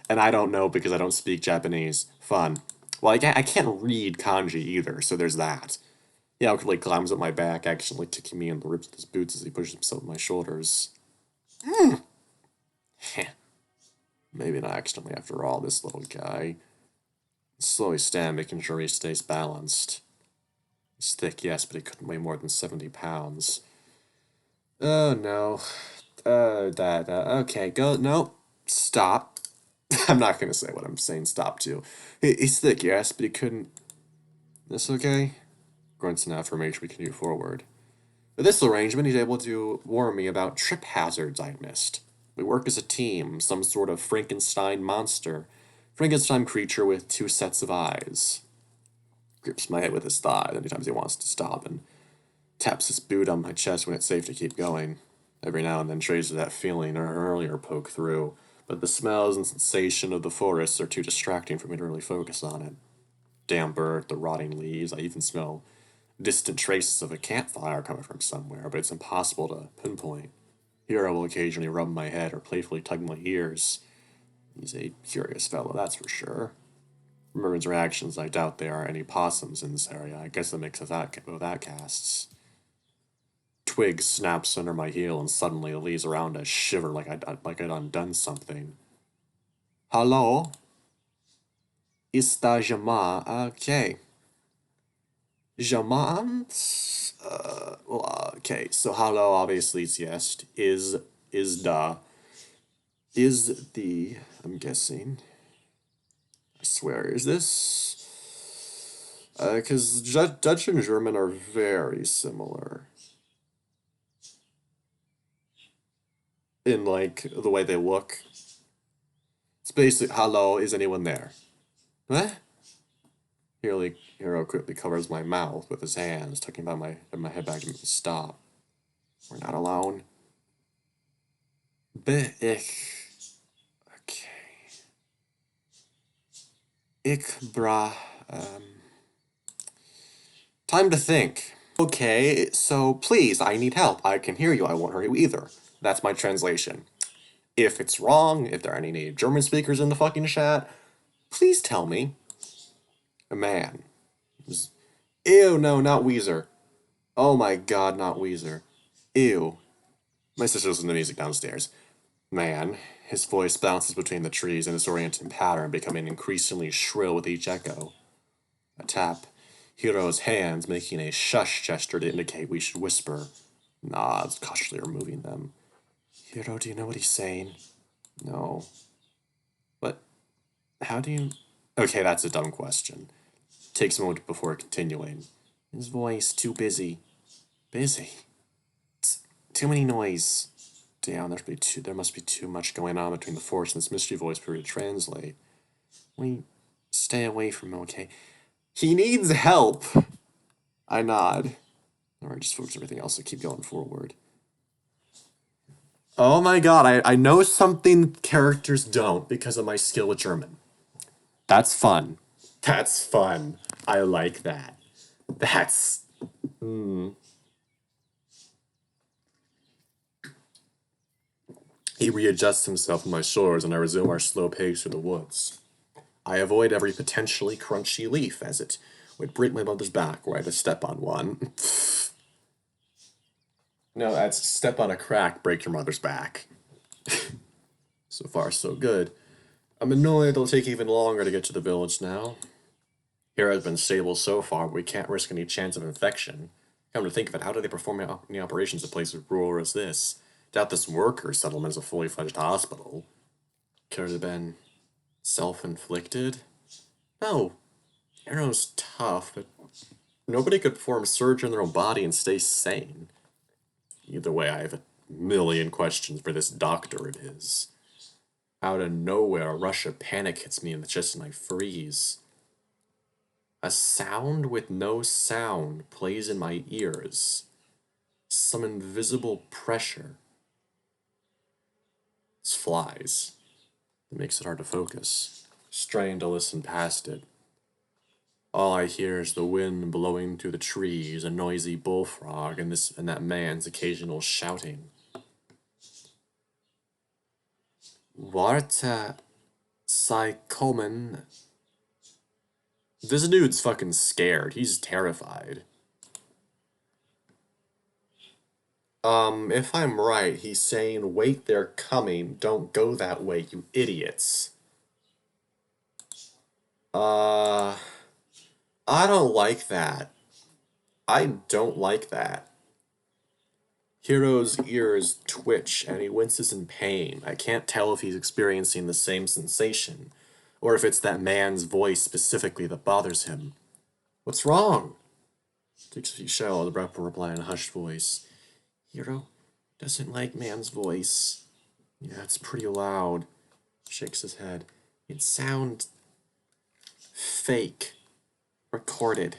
S1: And I don't know because I don't speak Japanese. Fun. Well, I can't read kanji either, so there's that. Yeah, awkwardly climbs up my back, accidentally kicking me in the ribs with his boots as he pushes himself on my shoulders. Maybe not accidentally after all, this little guy. Slowly stand, making sure he stays balanced. He's thick, yes, but he couldn't weigh more than 70 pounds. Oh, no. Okay, go, no, stop. I'm not gonna say what I'm saying stop to. He's thick, yes, but he couldn't... This okay? Grunts an affirmation, we continue forward. With this arrangement, he's able to warn me about trip hazards I'd missed. We work as a team, some sort of Frankenstein monster. Frankenstein creature with 2 sets of eyes. Grips my head with his thigh anytime he wants to stop and taps his boot on my chest when it's safe to keep going. Every now and then traces that feeling earlier poke through, but the smells and sensation of the forest are too distracting for me to really focus on it. Damp earth, the rotting leaves, I even smell distant traces of a campfire coming from somewhere, but it's impossible to pinpoint. Hero will occasionally rub my head or playfully tug my ears. He's a curious fellow, that's for sure. From his reactions, I doubt there are any possums in this area. I guess a mix of outcasts. Twig snaps under my heel, and suddenly the leaves around us shiver like I'd undone something. Hello? Esta Jama? Okay. Jamant? Okay, so hello obviously is yes. Is the, I'm guessing. I swear, is this? Because Dutch and German are very similar. In, like, the way they look. basically, hello, is anyone there? What? Hero quickly covers my mouth with his hands, tucking my head back to make me stop. We're not alone. Ich. Okay. Bra. Time to think. Okay, so please, I need help. I can hear you. I won't hurt you either. That's my translation. If it's wrong, if there are any native German speakers in the fucking chat, please tell me. A man. Ew, no, not Weezer. Oh my god, not Weezer. Ew. My sister listens to music downstairs. Man. His voice bounces between the trees in a disorienting pattern, becoming increasingly shrill with each echo. A tap. Hiro's hands making a shush gesture to indicate we should whisper. Nods, cautiously removing them. Hiro, do you know what he's saying? No. But how do you... Okay, that's a dumb question. Takes a moment before continuing. His voice, too busy. Busy? Too many noise. Damn, there must be too much going on between the force and this mystery voice for you to translate. We stay away from him, okay? He needs help! I nod. Alright, just focus everything else and keep going forward. Oh my god, I know something characters don't because of my skill with German. That's fun. That's fun. I like that. That's... He readjusts himself on my shoulders and I resume our slow pace through the woods. I avoid every potentially crunchy leaf as it would break my mother's back were I to step on one. No, that's step on a crack, break your mother's back. So far, so good. I'm annoyed it'll take even longer to get to the village now. Here has been stable so far, but we can't risk any chance of infection. Come to think of it, how do they perform any operations at places rural as this? Doubt this worker settlement is a fully fledged hospital. Could it have been self-inflicted? No. Arrow's tough, but nobody could perform surgery on their own body and stay sane. Either way, I have a million questions for this doctor of his. Out of nowhere, a rush of panic hits me in the chest and I freeze. A sound with no sound plays in my ears. Some invisible pressure. It's flies. It makes it hard to focus. Strain to listen past it. All I hear is the wind blowing through the trees, a noisy bullfrog, and that man's occasional shouting. Willkommen. This dude's fucking scared. He's terrified. If I'm right, he's saying, wait, they're coming. Don't go that way, you idiots. I don't like that. I don't like that. Hiro's ears twitch, and he winces in pain. I can't tell if he's experiencing the same sensation, or if it's that man's voice specifically that bothers him. What's wrong? Takes a few shallow, the breath will reply in a hushed voice. Hiro doesn't like man's voice. Yeah, it's pretty loud. Shakes his head. It sounds fake. Recorded.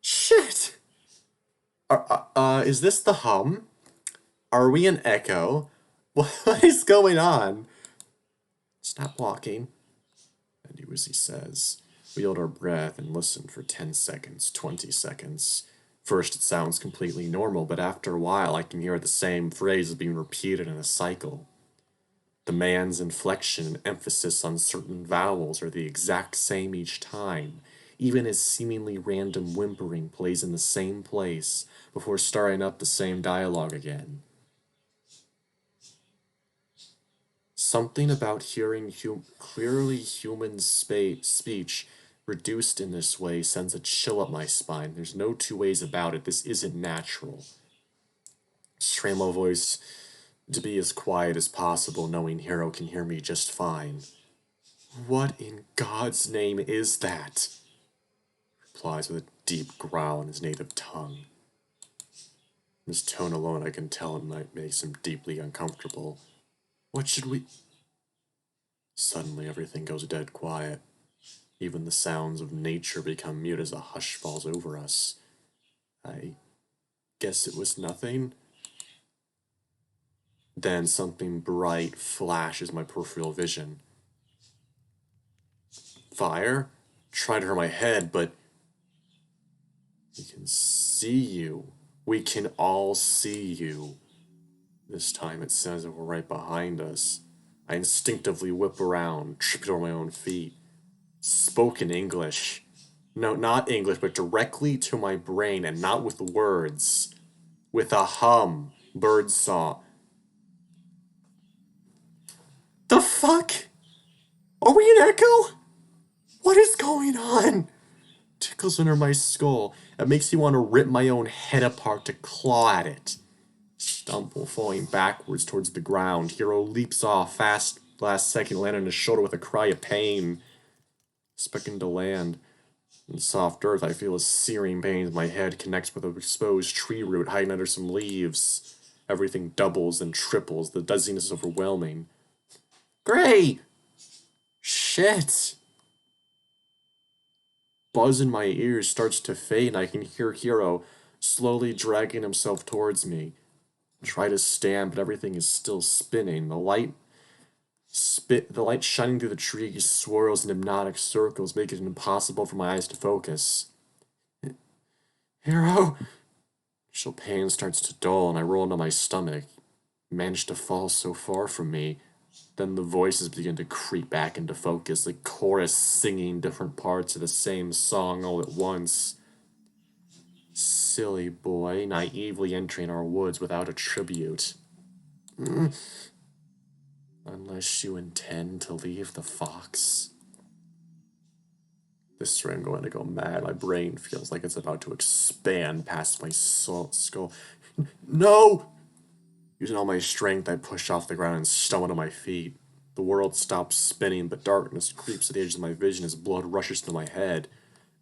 S1: Shit! Is this the hum? Are we an echo? What is going on? Stop walking. I do as he says. We hold our breath and listen for 10 seconds, 20 seconds. First, it sounds completely normal, but after a while, I can hear the same phrases being repeated in a cycle. The man's inflection and emphasis on certain vowels are the exact same each time. Even his seemingly random whimpering plays in the same place before starting up the same dialogue again. Something about hearing clearly human speech reduced in this way sends a chill up my spine. There's no two ways about it. This isn't natural. Strain my voice to be as quiet as possible, knowing Hiro can hear me just fine. What in God's name is that? Replies with a deep growl in his native tongue. From his tone alone, I can tell it makes him deeply uncomfortable. What should we... Suddenly everything goes dead quiet. Even the sounds of nature become mute as a hush falls over us. I guess it was nothing. Then something bright flashes my peripheral vision. Fire? Try to hurt my head, but we can see you. We can all see you. This time it sounds like we're right behind us. I instinctively whip around, tripping over my own feet. Spoken English. No, not English, but directly to my brain and not with words. With a hum. Bird song. The fuck? Are we an echo? What is going on? Tickles under my skull. It makes me want to rip my own head apart to claw at it. Stumble, falling backwards towards the ground. Hero leaps off, fast, last second, land on his shoulder with a cry of pain. Expecting to land in soft earth, I feel a searing pain as my head connects with an exposed tree root hiding under some leaves. Everything doubles and triples. The dizziness is overwhelming. Gray! Shit! Buzz in my ears starts to fade, and I can hear Hero slowly dragging himself towards me. Try to stand, but everything is still spinning. The light shining through the trees swirls in hypnotic circles, making it impossible for my eyes to focus. Hero! Initial pain starts to dull, and I roll into my stomach. Managed to fall so far from me. Then the voices begin to creep back into focus, the chorus singing different parts of the same song all at once. Silly boy, naively entering our woods without a tribute. Unless you intend to leave the fox. This is where I'm going to go mad. My brain feels like it's about to expand past my skull. No! Using all my strength, I push off the ground and stumble to my feet. The world stops spinning, but darkness creeps to the edges of my vision as blood rushes to my head.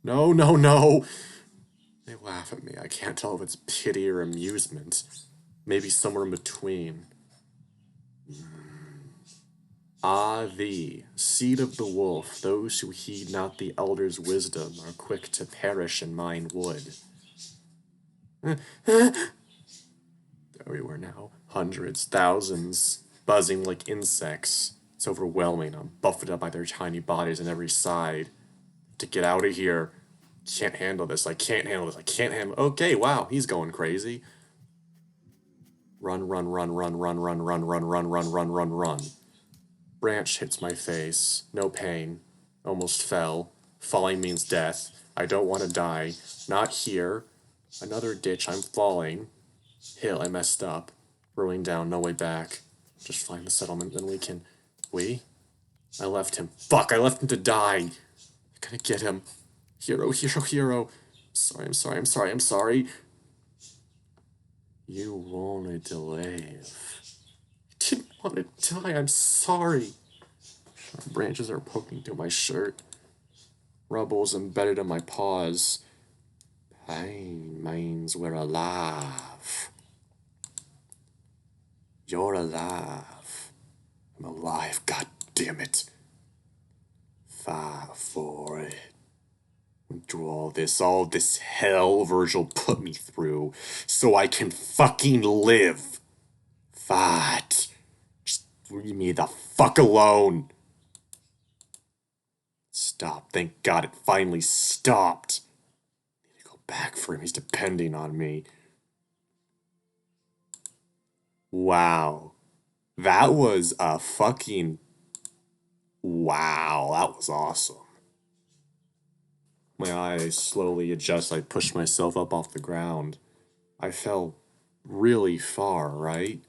S1: No, no, no! They laugh at me. I can't tell if it's pity or amusement. Maybe somewhere in between. Ah, thee, seed of the wolf, those who heed not the elder's wisdom are quick to perish in mine wood. Everywhere now, hundreds, thousands, buzzing like insects. It's overwhelming. I'm buffeted up by their tiny bodies on every side. To get out of here. Can't handle this. I can't handle this. I can't handle. Okay, wow, he's going crazy. Run, run, run, run, run, run, run, run, run, run, run, run, run. Branch hits my face. No pain. Almost fell. Falling means death. I don't want to die. Not here. Another ditch. I'm falling. Hill, I messed up. Rolling down, no way back. Just find the settlement, then we can... We? I left him. Fuck, I left him to die. I gotta get him. Hero, hero, hero. Sorry, I'm sorry, I'm sorry, I'm sorry. You wanted to live. I didn't want to die, I'm sorry. Sharp branches are poking through my shirt. Rubble's embedded in my paws. Pain means we're alive. You're alive. I'm alive, god damn it. Fight for it. Went through all this hell Virgil put me through, so I can fucking live. Fight. Just leave me the fuck alone. Stop. Thank God it finally stopped. I need to go back for him. He's depending on me. Wow. That was a fucking... Wow, that was awesome. My eyes slowly adjust. I push myself up off the ground. I fell really far, right?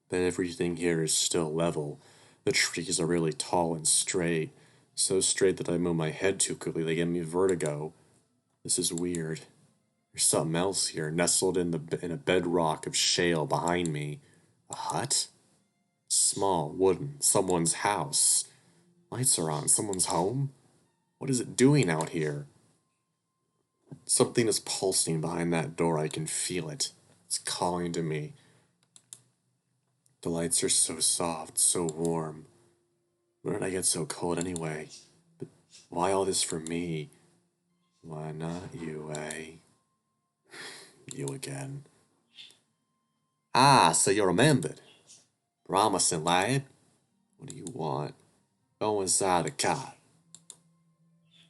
S1: But everything here is still level. The trees are really tall and straight. So straight that I move my head too quickly, they give me vertigo. This is weird. There's something else here, nestled in a bedrock of shale behind me. A hut? Small, wooden, someone's house. Lights are on, someone's home? What is it doing out here? Something is pulsing behind that door, I can feel it. It's calling to me. The lights are so soft, so warm. Where did I get so cold anyway? But why all this for me? Why not you, eh? You again. Ah, so you remembered. Promising, lad. What do you want? Go inside the car.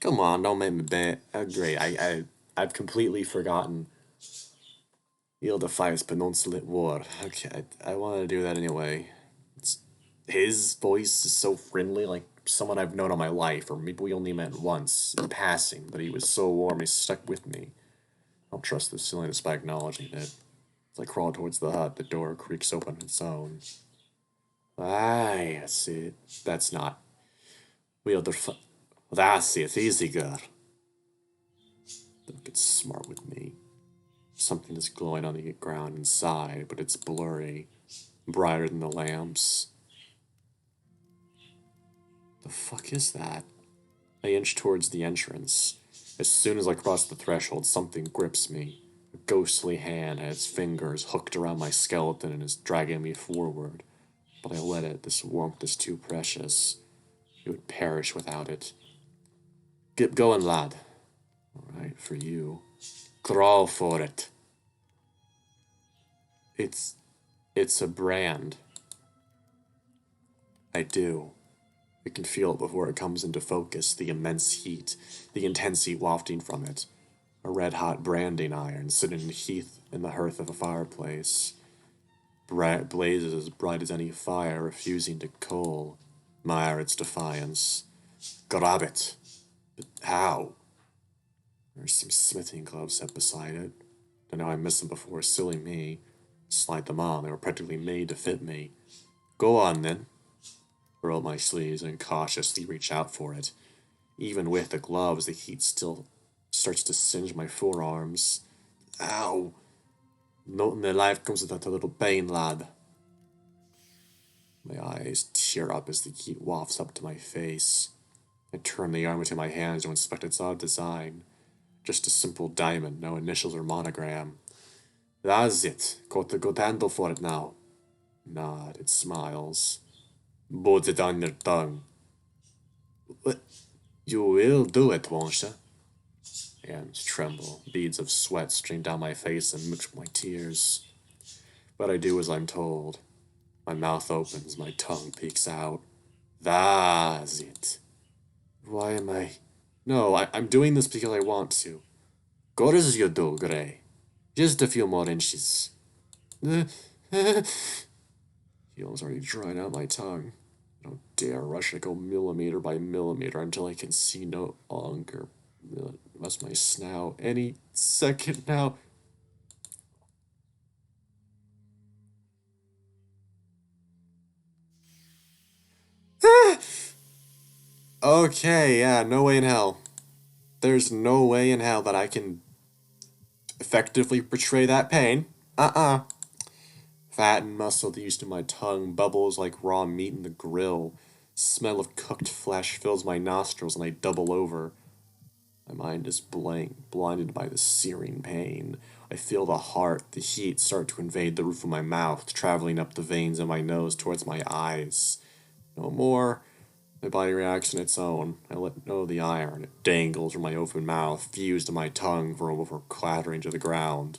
S1: Come on, don't make me bad. Oh, great. I've completely forgotten Ildefire's penultimate word. Okay, I want to do that anyway. His voice is so friendly, like someone I've known all my life, or maybe we only met once in passing, but he was so warm, he stuck with me. I don't trust the silliness by acknowledging it. As I crawl towards the hut, the door creaks open on its own. Aye, that's it. That's not. That's it, easy girl. Don't get smart with me. Something is glowing on the ground inside, but it's blurry, brighter than the lamps. The fuck is that? I inch towards the entrance. As soon as I cross the threshold, something grips me. A ghostly hand has its fingers hooked around my skeleton and is dragging me forward. But I let it. This warmth is too precious. It would perish without it. Get going, lad. All right, for you. Crawl for it. It's a brand. I do. I can feel it before it comes into focus, the immense heat, the intense heat wafting from it. A red-hot branding iron sitting in the hearth of a fireplace. Blazes as bright as any fire, refusing to cool. Mire its defiance. Grab it. But how? There's some smithing gloves set beside it. I know I missed them before, silly me. Slide them on, they were practically made to fit me. Go on, then. Roll my sleeves and cautiously reach out for it. Even with the gloves, the heat still starts to singe my forearms. Ow! Nothing in life comes without a little pain, lad. My eyes tear up as the heat wafts up to my face. I turn the arm into my hands to inspect its odd design. Just a simple diamond, no initials or monogram. That's it. Got a good handle for it now. Nod, it smiles. Put it on your tongue. What? You will do it, won't you? Hands tremble. Beads of sweat stream down my face and mix with my tears. But I do as I'm told. My mouth opens, my tongue peeks out. That's it. Why am I... No, I'm doing this because I want to. Go as you do, Gray. Just a few more inches. Feeling's already drying out my tongue. I don't dare rush to go millimeter by millimeter until I can see no longer. Must my snout any second now. Okay, yeah, no way in hell. There's no way in hell that I can effectively portray that pain. Fat and muscle used to my tongue bubbles like raw meat in the grill. Smell of cooked flesh fills my nostrils and I double over. My mind is blank, blinded by the searing pain. I feel the heart, the heat start to invade the roof of my mouth, traveling up the veins in my nose towards my eyes. No more. My body reacts on its own. I let go of the iron. It dangles from my open mouth, fused to my tongue before clattering to the ground.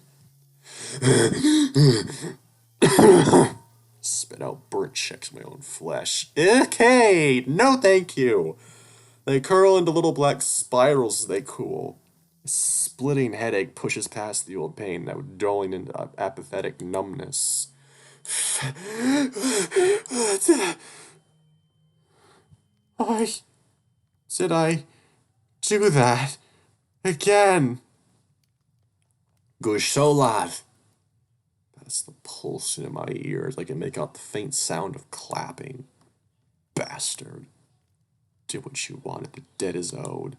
S1: Spit out burnt checks my own flesh. Okay, no thank you. They curl into little black spirals as they cool. A splitting headache pushes past the old pain, now dulling into apathetic numbness. Why did I do that again? Gush so lad. That's the pulsing in my ears. I can make out the faint sound of clapping. Bastard. Do what you wanted, the debt is owed.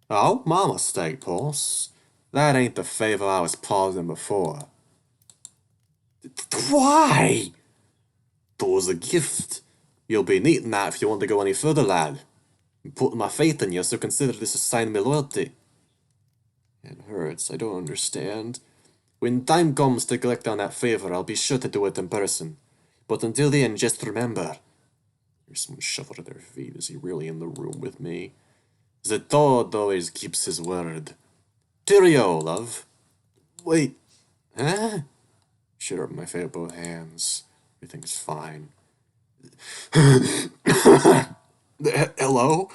S1: Oh, my mistake, Pulse. That ain't the favor I was pausing before. Why? That was a gift. You'll be needing that if you want to go any further, lad. I'm putting my faith in you, so consider this a sign of my loyalty. It hurts, I don't understand. When time comes to collect on that favor, I'll be sure to do it in person. But until then, just remember. Here's someone shuffled at their feet. Is he really in the room with me? The Toad always keeps his word. Cheerio, love. Wait. Huh? Shit up my face with both hands. Everything's fine. Hello?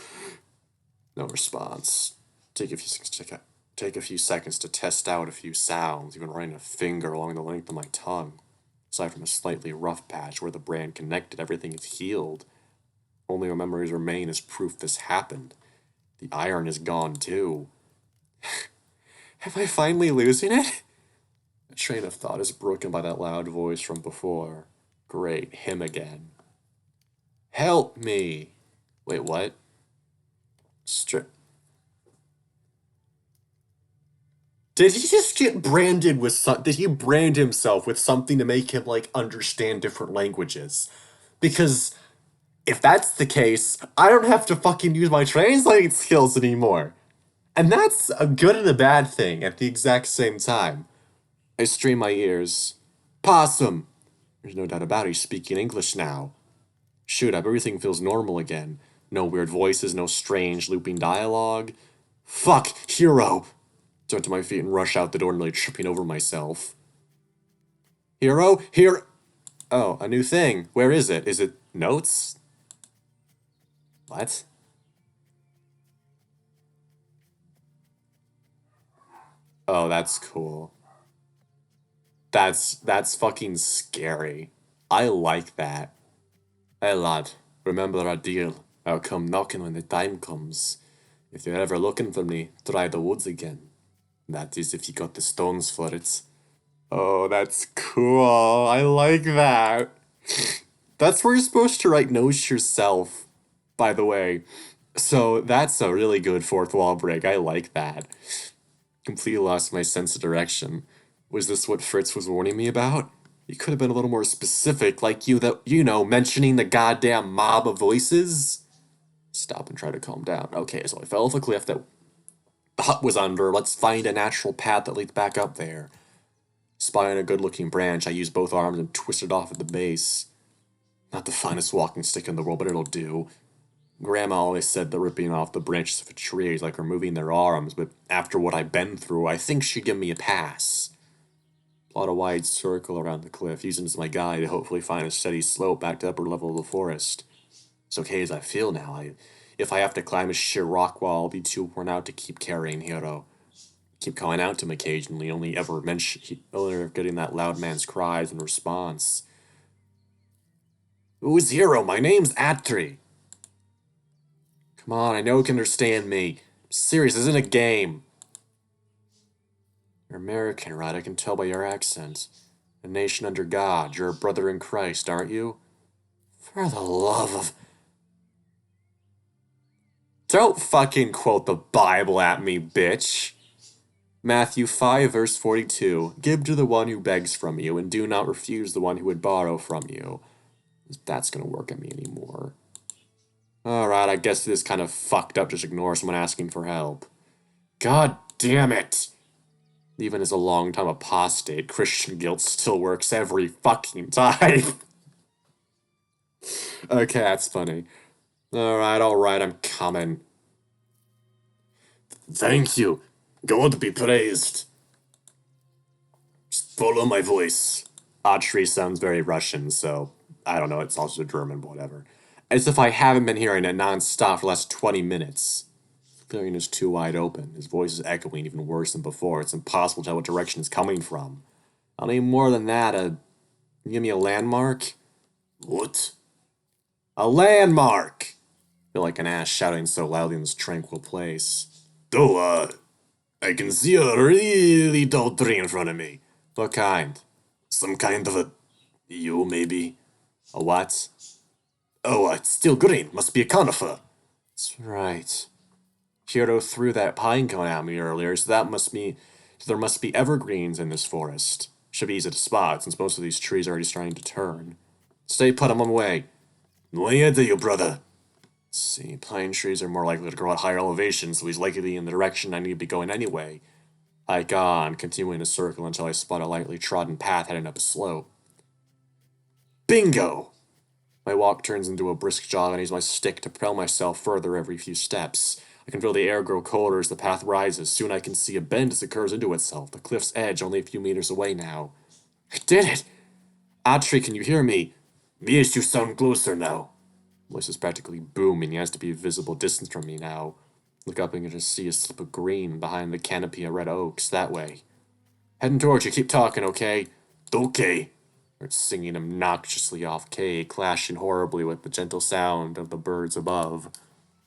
S1: No response. Take a few seconds to test out a few sounds, even running a finger along the length of my tongue. Aside from a slightly rough patch where the brand connected, everything is healed. Only our memories remain as proof this happened. The iron is gone too. Am I finally losing it? A train of thought is broken by that loud voice from before. Great, him again. Help me! Wait, what? Did he just get branded with did he brand himself with something to make him, like, understand different languages? Because if that's the case, I don't have to fucking use my translating skills anymore. And that's a good and a bad thing at the exact same time. I strain my ears. Possum! There's no doubt about it, he's speaking English now. Shoot up, everything feels normal again. No weird voices, no strange looping dialogue. Fuck, Hero! Turn to my feet and rush out the door, nearly tripping over myself. Hero? Here. Oh, a new thing. Where is it? Is it notes? What? Oh, that's cool. That's fucking scary. I like that. Hey lad, remember our deal. I'll come knocking when the time comes. If you're ever looking for me, try the woods again. That is if you got the stones for it. Oh, that's cool. I like that. That's where you're supposed to write notes yourself, by the way. So that's a really good fourth wall break. I like that. Completely lost my sense of direction. Was this what Fritz was warning me about? You could have been a little more specific, like mentioning the goddamn mob of voices. Stop and try to calm down. Okay, so I fell off a cliff that the hut was under. Let's find a natural path that leads back up there. Spying a good-looking branch, I used both arms and twisted off at the base. Not the finest walking stick in the world, but it'll do. Grandma always said that ripping off the branches of a tree is like removing their arms, but after what I've been through, I think she'd give me a pass. Plot a wide circle around the cliff, using as my guide to hopefully find a steady slope back to the upper level of the forest. As okay as I feel now, if I have to climb a sheer rock wall, I'll be too worn out to keep carrying Hero. Keep calling out to him occasionally, only ever getting that loud man's cries in response. Who's Hero? My name's Atri. Come on, I know you can understand me. I'm serious, this isn't a game. You're American, right? I can tell by your accent. A nation under God. You're a brother in Christ, aren't you? For the love of... Don't fucking quote the Bible at me, bitch. Matthew 5, verse 42. Give to the one who begs from you, and do not refuse the one who would borrow from you. That's gonna work on me anymore. Alright, I guess it is kind of fucked up just ignore someone asking for help. God damn it! Even as a long-time apostate, Christian guilt still works every fucking time. Okay, that's funny. Alright, I'm coming. Thank you. God be praised. Just follow my voice. Autry sounds very Russian, so I don't know, it's also German, but whatever. As if I haven't been hearing it non-stop for the last 20 minutes. The clearing is too wide open. His voice is echoing even worse than before. It's impossible to tell what direction it's coming from. I'll need more than that. Give me a landmark? What? A landmark! I feel like an ass shouting so loudly in this tranquil place. Though, I can see a really tall tree in front of me. What kind? Some kind of a... You, maybe? A what? Oh, it's still green. Must be a conifer. That's right. Hero threw that pine cone at me earlier, so there must be evergreens in this forest. Should be easy to spot, since most of these trees are already starting to turn. Stay put, I'm on my way. No idea, you brother. Let's see, pine trees are more likely to grow at higher elevations, so he's likely to be in the direction I need to be going anyway. Hike on, continuing to circle until I spot a lightly trodden path heading up a slope. Bingo! My walk turns into a brisk jog and I use my stick to propel myself further every few steps. I can feel the air grow colder as the path rises. Soon I can see a bend as it curves into itself, the cliff's edge only a few meters away now. I did it! Atri, can you hear me? Yes, you sound closer now. Voice is practically booming. He has to be a visible distance from me now. Look up and I just see a slip of green behind the canopy of red oaks, that way. Heading towards you, keep talking, okay? Okay. It's singing obnoxiously off key, clashing horribly with the gentle sound of the birds above.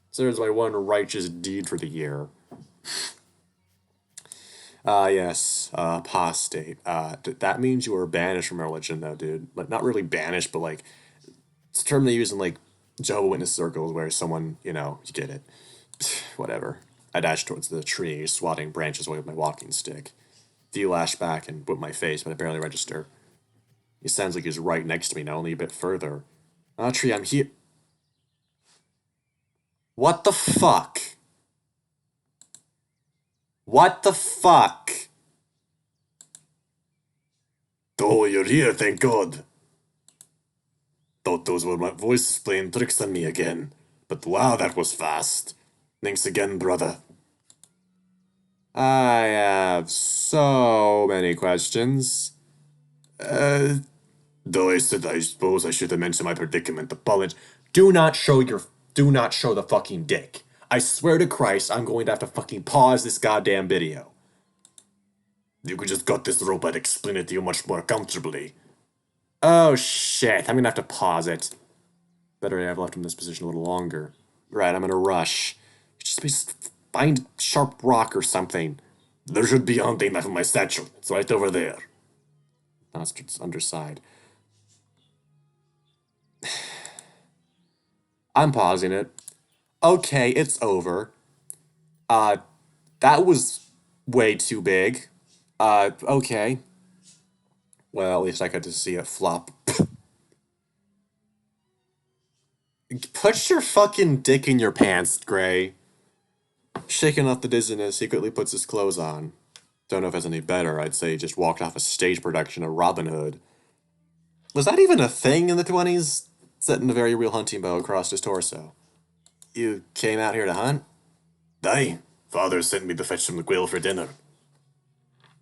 S1: So there's my one righteous deed for the year. Yes, apostate. That means you are banished from religion, though, dude. Like, not really banished, but, like, it's a term they use in, like, Jehovah's Witness circles where someone, you get it. Whatever. I dash towards the tree, swatting branches away with my walking stick. Theo lashed back and whipped my face, but I barely register. He sounds like he's right next to me now, only a bit further. Tree, I'm here. What the fuck? What the fuck? Oh, you're here, thank God. Thought those were my voices playing tricks on me again. But wow, that was fast. Thanks again, brother. I have so many questions. Though I said I suppose I should have mentioned my predicament. Apology. Do not show the fucking dick. I swear to Christ, I'm going to have to fucking pause this goddamn video. You could just cut this rope, I'd explain it to you much more comfortably. Oh shit, I'm gonna have to pause it. Better have left him in this position a little longer. Right, I'm gonna rush. Just find a sharp rock or something. There should be hunting left of my satchel. It's right over there. That's just underside. I'm pausing it. Okay, it's over. That was way too big. Okay. Well, at least I got to see it flop. Put your fucking dick in your pants, Gray. Shaking off the dizziness, he quickly puts his clothes on. Don't know if it's any better. I'd say he just walked off a stage production of Robin Hood. Was that even a thing in the 20s? Setting a very real hunting bow across his torso. You came out here to hunt? Aye. Father sent me to fetch some quail for dinner.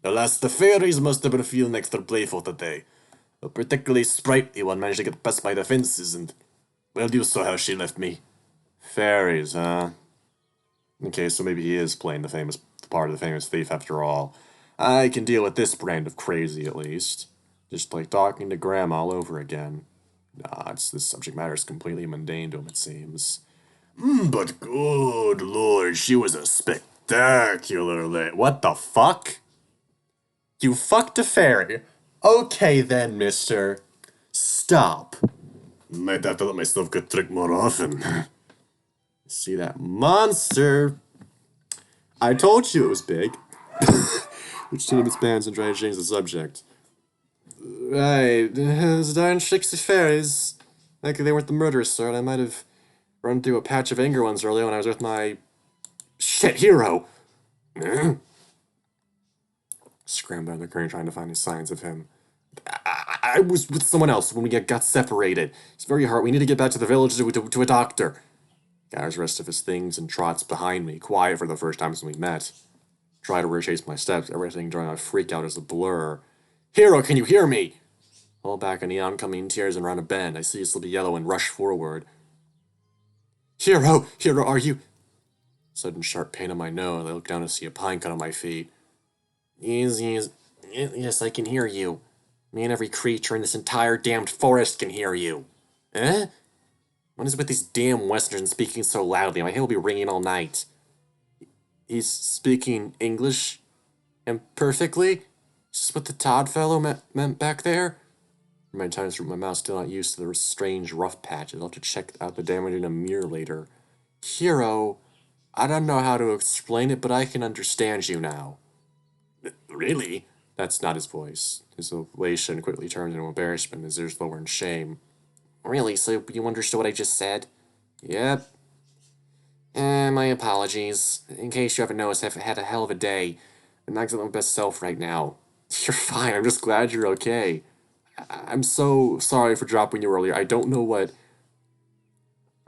S1: Alas, the fairies must have been feeling extra playful today. A particularly sprightly one managed to get past my defenses and... Well, you saw how she left me. Fairies, huh? Okay, so maybe he is playing the part of the famous thief after all. I can deal with this brand of crazy, at least. Just like talking to Grandma all over again. Nah, this subject matter is completely mundane to him, it seems. But good lord, she was a spectacular lady. What the fuck? You fucked a fairy. Okay then, mister. Stop. Might have to let myself get tricked more often. See that monster? I told you it was big. Which team its bands and try to change the subject. Right, those darn shixy fairies. Like they weren't the murderous sort. I might have run through a patch of anger ones earlier when I was with my... shit hero! Scrambling on the current trying to find any signs of him. I was with someone else when we got separated. It's very hard. We need to get back to the village to a doctor. Gathers the rest of his things and trots behind me, quiet for the first time since we met. Try to retrace my steps, everything during my freak out as a blur. Hero, can you hear me? Hold back on the oncoming tears and round a bend. I see a slip of yellow and rush forward. Hero, are you... Sudden sharp pain on my nose. I look down to see a pine cut on my feet. Yes, I can hear you. Me and every creature in this entire damned forest can hear you. Eh? What is it with these damn Westerners speaking so loudly? My head will be ringing all night. He's speaking English? And perfectly? Is this what the Todd fellow meant back there? My times my mouth still not used to the strange rough patches. I'll have to check out the damage in a mirror later. Hero, I don't know how to explain it, but I can understand you now. Really? That's not his voice. His elation quickly turns into embarrassment, his ears lower in shame. Really? So you understood what I just said? Yep. My apologies. In case you haven't noticed, I've had a hell of a day. I'm not exactly my best self right now. You're fine. I'm just glad you're okay. I'm so sorry for dropping you earlier. I don't know what.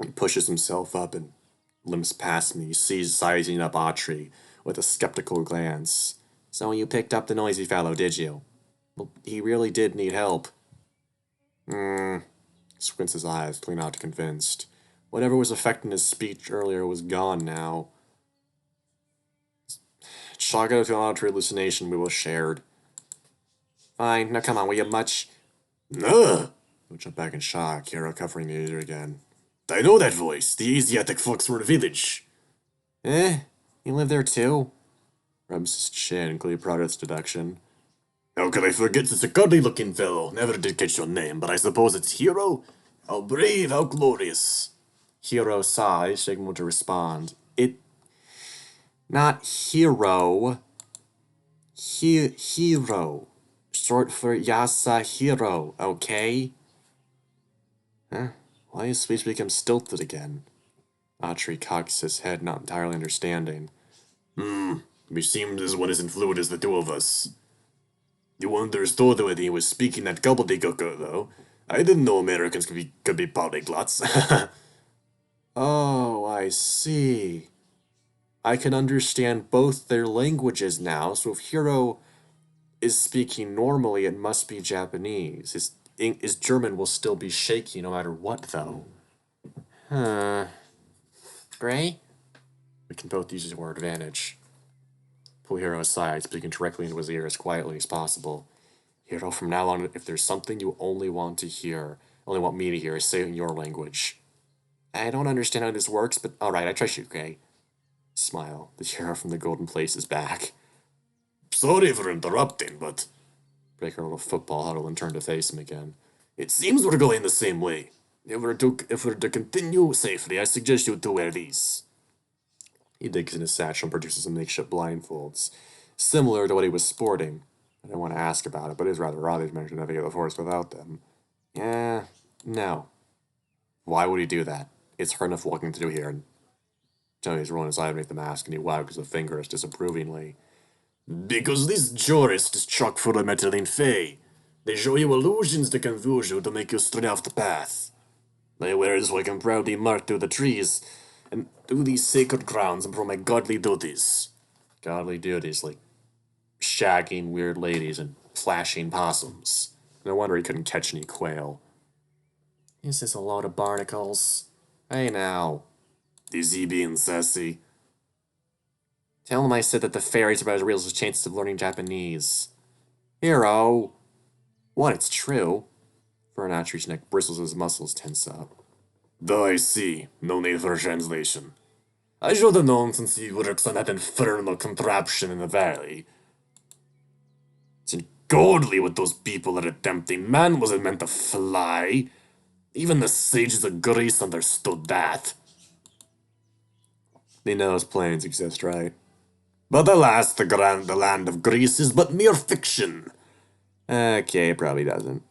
S1: He pushes himself up and limps past me, sees sizing up Autry with a skeptical glance. So you picked up the noisy fellow, did you? Well, he really did need help. Squints his eyes, clean out convinced. Whatever was affecting his speech earlier was gone now. Chalk it up to an auditory hallucination we both shared. Fine, now come on, will you much? No! We'll jump back in shock, Hero covering the ear again. I know that voice, the Asiatic Foxford village. Eh? You live there too? Rubs his chin, clearly proud of its deduction. How could I forget it's a godly-looking fellow? Never did catch your name, but I suppose it's Hero? How brave, how glorious. Hero sighs, shaking to respond. Not Hero. Hero. Short for Yasahiro, okay? Huh? Why his speech become stilted again? Autry cocks his head, not entirely understanding. We seemed as one as fluid as the two of us. You understood when he was speaking that gobbledygook, though. I didn't know Americans could be polyglots. Oh, I see. I can understand both their languages now, so if Hiro is speaking normally, it must be Japanese. His German will still be shaky no matter what, though. Huh. Gray? We can both use it to our advantage. Pull Hiro aside, speaking directly into his ear as quietly as possible. Hiro, from now on, if there's something you only want me to hear, say it in your language. I don't understand how this works, but alright, I trust you, Gray. Smile. The hero from the Golden Place is back. Sorry for interrupting, but... Break her little football huddle and turn to face him again. It seems we're going the same way. If we're to continue safely, I suggest you to wear these. He digs in his satchel and produces some makeshift blindfolds, similar to what he was sporting. I didn't want to ask about it, but it is rather odd he's managed to navigate the forest without them. Yeah, no. Why would he do that? It's hard enough walking through here, and Johnny's rolling his eye beneath the mask, and he wags his fingers disapprovingly. Because this jurist is chock full of meddling fey. They show you illusions to confuse you to make you stray off the path. I wear this so I can proudly march through the trees and through these sacred grounds and perform my godly duties. Godly duties, like shagging weird ladies and flashing possums. No wonder he couldn't catch any quail. Is this a load of barnacles? Hey now. Is he being sassy? Tell him I said that the fairies are about as real as his chances of learning Japanese. Hero! What, it's true. Fernatry's neck bristles as his muscles tense up. Though I see. No need for translation. I should have known since he works on that infernal contraption in the valley. It's ungodly what those people are attempting. Man wasn't meant to fly. Even the sages of Greece understood that. They know his planes exist, right? But alas, the land of Greece is but mere fiction. Okay, it probably doesn't.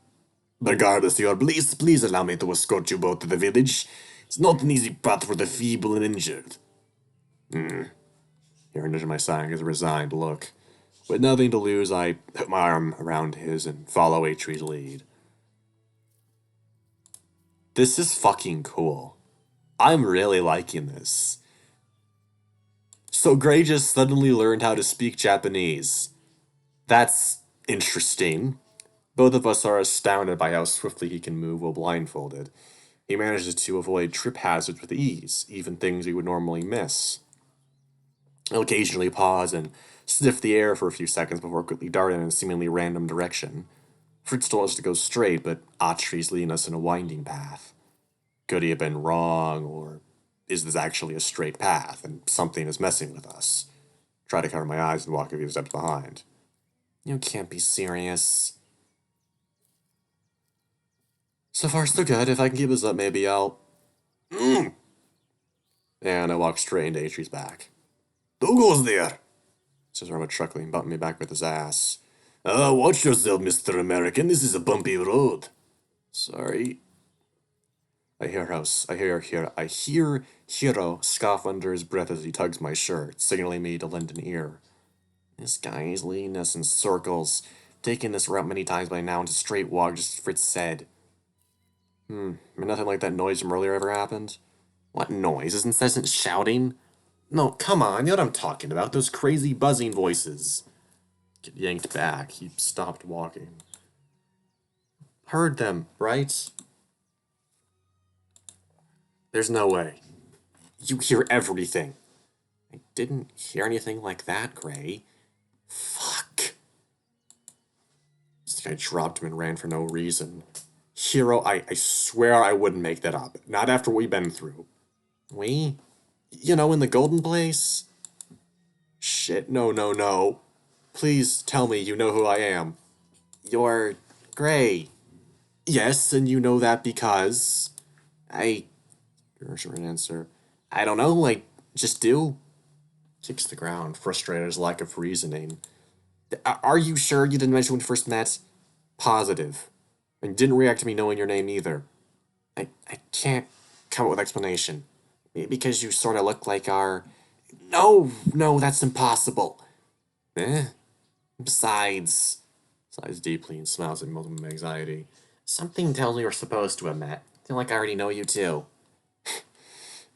S1: Regardless of your bliss, please allow me to escort you both to the village. It's not an easy path for the feeble and injured. Here under my side is a resigned look. With nothing to lose, I put my arm around his and follow Atree's lead. This is fucking cool. I'm really liking this. So Gray just suddenly learned how to speak Japanese. That's interesting. Both of us are astounded by how swiftly he can move while blindfolded. He manages to avoid trip hazards with ease, even things we would normally miss. He'll occasionally pause and sniff the air for a few seconds before quickly darting in a seemingly random direction. Fritz told us to go straight, but Autry's leading us in a winding path. Could he have been wrong, or is this actually a straight path, and something is messing with us? Try to cover my eyes and walk a few steps behind. You can't be serious. So far, so good. If I can keep this up, maybe I'll... And I walk straight into Atree's back. Who goes there? Says Robert, chuckling, bumping me back with his ass. Watch yourself, Mr. American. This is a bumpy road. Sorry. I hear Hiro scoff under his breath as he tugs my shirt, signaling me to lend an ear. This guy is leading us in circles. taken this route many times by now. It's a straight walk, just Fritz said. I mean, nothing like that noise from earlier ever happened. What noise? Is incessant shouting? No, come on, you know what I'm talking about. Those crazy buzzing voices. Get yanked back. He stopped walking. Heard them, right? There's no way. You hear everything. I didn't hear anything like that, Gray. Fuck. This guy dropped him and ran for no reason. Hero, I swear I wouldn't make that up. Not after what we've been through. We? You know, in the golden place? Shit, no. Please tell me you know who I am. You're Gray. Yes, and you know that because... Short answer. I don't know, just do. Kicks the ground, frustrated at his lack of reasoning. Are you sure you didn't mention when we first met? Positive. And didn't react to me knowing your name either. I can't come up with explanation. Because you sort of look like our... No, that's impossible. Besides... Sighs deeply and smiles at multiple anxiety. Something tells me we're supposed to have met. I feel like I already know you too.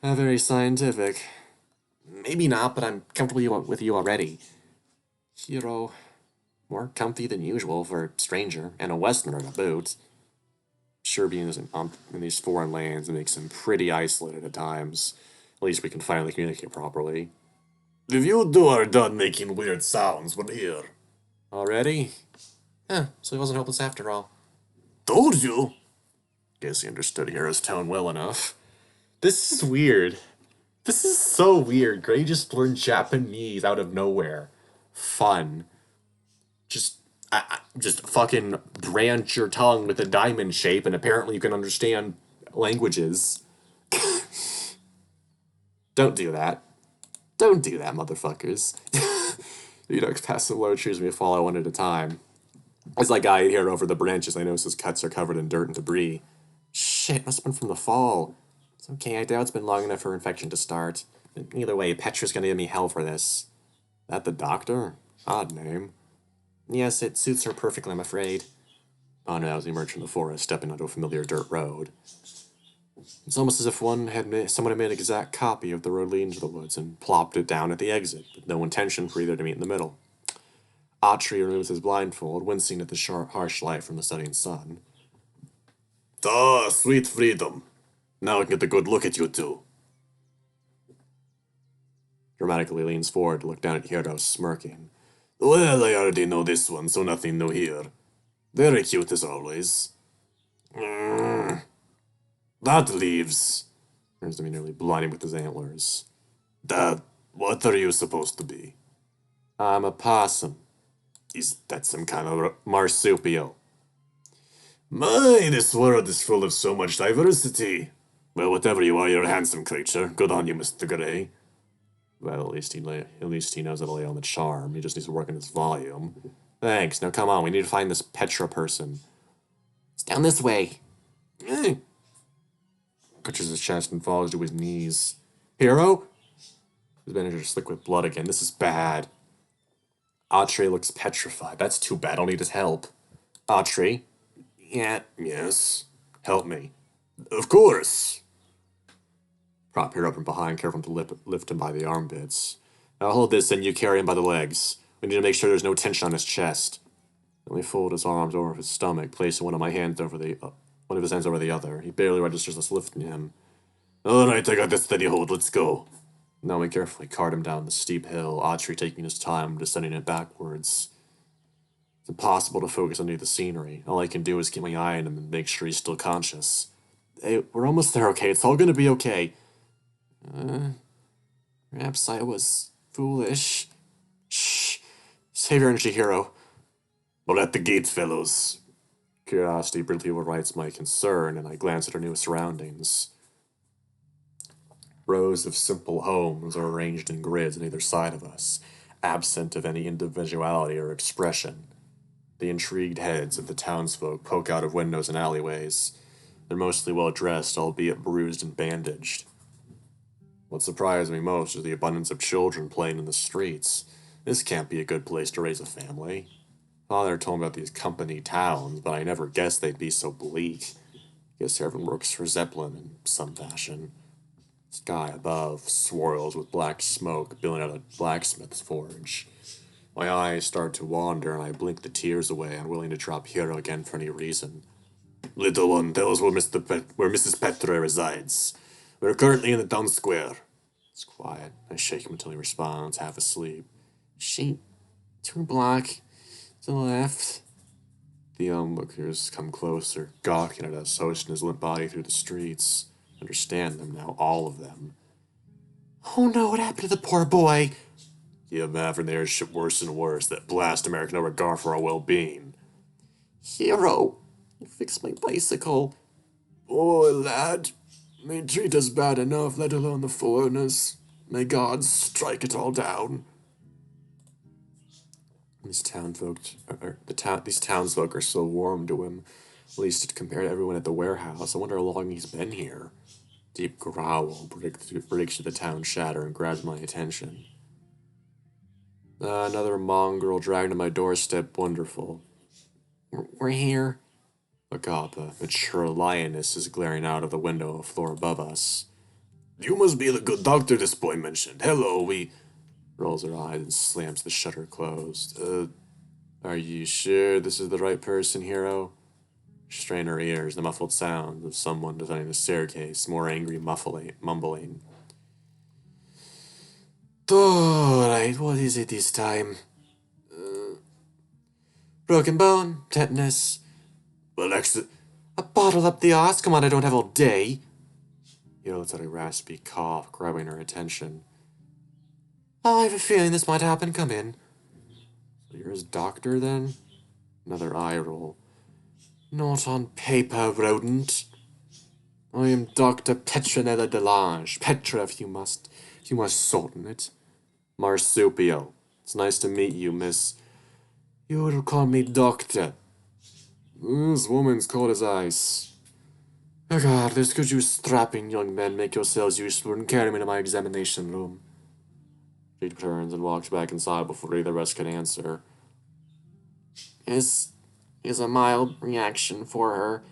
S1: Not very scientific. Maybe not, but I'm comfortable with you already. Hero, more comfy than usual for a stranger, and a Westerner to boot. Sure, being in these foreign lands makes him pretty isolated at times. At least we can finally communicate properly. If you two are done making weird sounds, we're here. Already? So he wasn't hopeless after all. Told you! Guess he understood Hero's tone well enough. This is weird. This is so weird. Gray just learned Japanese out of nowhere. Fun. Just fucking branch your tongue with a diamond shape, and apparently you can understand languages. Don't do that. Don't do that, motherfuckers. You know, past some low trees we follow one at a time. As I guide here over the branches, I notice his cuts are covered in dirt and debris. Shit, must have been from the fall. It's okay, I doubt it's been long enough for infection to start. Either way, Petra's gonna give me hell for this. That the doctor? Odd name. Yes, it suits her perfectly, I'm afraid. Oh no, as he emerged from the forest, stepping onto a familiar dirt road. It's almost as if someone had made an exact copy of the road leading to the woods and plopped it down at the exit, with no intention for either to meet in the middle. Autry removes his blindfold, wincing at the harsh light from the setting sun. Ah, sweet freedom. Now I can get a good look at you two. Dramatically leans forward to look down at Hiro, smirking. Well, I already know this one, so nothing new here. Very cute as always. That leaves. Turns to me nearly blinding with his antlers. Dad, what are you supposed to be? I'm a possum. Is that some kind of marsupial? My, this world is full of so much diversity. Well, whatever you are, you're a handsome creature. Good on you, Mr. Gray. Well, at least he knows how to lay on the charm. He just needs to work on his volume. Thanks. Now come on, we need to find this Petra person. It's down this way. Clutches his chest and falls to his knees. Hero? His bandages are slick with blood again. This is bad. Autry looks petrified. That's too bad. I'll need his help. Autry? Yeah. Yes. Help me. Of course. Prop Hero up from behind, careful to lift him by the armpits. Now hold this and you carry him by the legs. We need to make sure there's no tension on his chest. Then we fold his arms over his stomach, placing one of his hands over the other. He barely registers us lifting him. Alright, I got this steady hold. Let's go. Now we carefully cart him down the steep hill, Autry taking his time, descending it backwards. It's impossible to focus on any of the scenery. All I can do is keep my eye on him and make sure he's still conscious. Hey, we're almost there, okay? It's all gonna be okay. Perhaps I was foolish. Shh. Save your energy, Hero. We're at the gate, fellows. Curiosity briefly overrides my concern, and I glance at our new surroundings. Rows of simple homes are arranged in grids on either side of us, absent of any individuality or expression. The intrigued heads of the townsfolk poke out of windows and alleyways. They're mostly well-dressed, albeit bruised and bandaged. What surprised me most is the abundance of children playing in the streets. This can't be a good place to raise a family. Father told me about these company towns, but I never guessed they'd be so bleak. Guess everyone works for Zeppelin in some fashion. Sky above swirls with black smoke billowing out of a blacksmith's forge. My eyes start to wander and I blink the tears away, unwilling to drop Hero again for any reason. Little one, tell us where where Mrs. Petre resides. We're currently in the town square. It's quiet. I shake him until he responds, half asleep. She, 2 block to the left. The onlookers come closer, gawking at us, hoisting his limp body through the streets. Understand them now, all of them. Oh no, what happened to the poor boy? Yeah, Maverick, there's shit worse and worse. That blast American no regard for our well-being. Hero, you fixed my bicycle. Oh, lad, they treat us bad enough, let alone the foreigners. May God strike it all down. These townsfolk are so warm to him, at least compared to everyone at the warehouse. I wonder how long he's been here. Deep growl breaks to the town shatter and grabs my attention. Another mongrel dragged to my doorstep. Wonderful. We're here. Agapa, mature lioness, is glaring out of the window, a floor above us. You must be the good doctor this boy mentioned. Hello, we... Rolls her eyes and slams the shutter closed. Are you sure this is the right person, Hero? Strain her ears, the muffled sound of someone descending the staircase, more angry mumbling. Alright, what is it this time? Broken bone, tetanus. Well, a bottle up the arse? Come on, I don't have all day. Hero lets out a raspy cough, grabbing her attention. Oh, I have a feeling this might happen. Come in. So you're his doctor, then? Another eye roll. Not on paper, rodent. I am Dr. Petronella Delange. Petra, if you must shorten it. Marsupio. It's nice to meet you, miss. You would call me doctor. This woman's cold as ice. Regardless, could you strapping young men make yourselves useful and carry me to my examination room? She turns and walks back inside before either of us can answer. Is a mild reaction for her.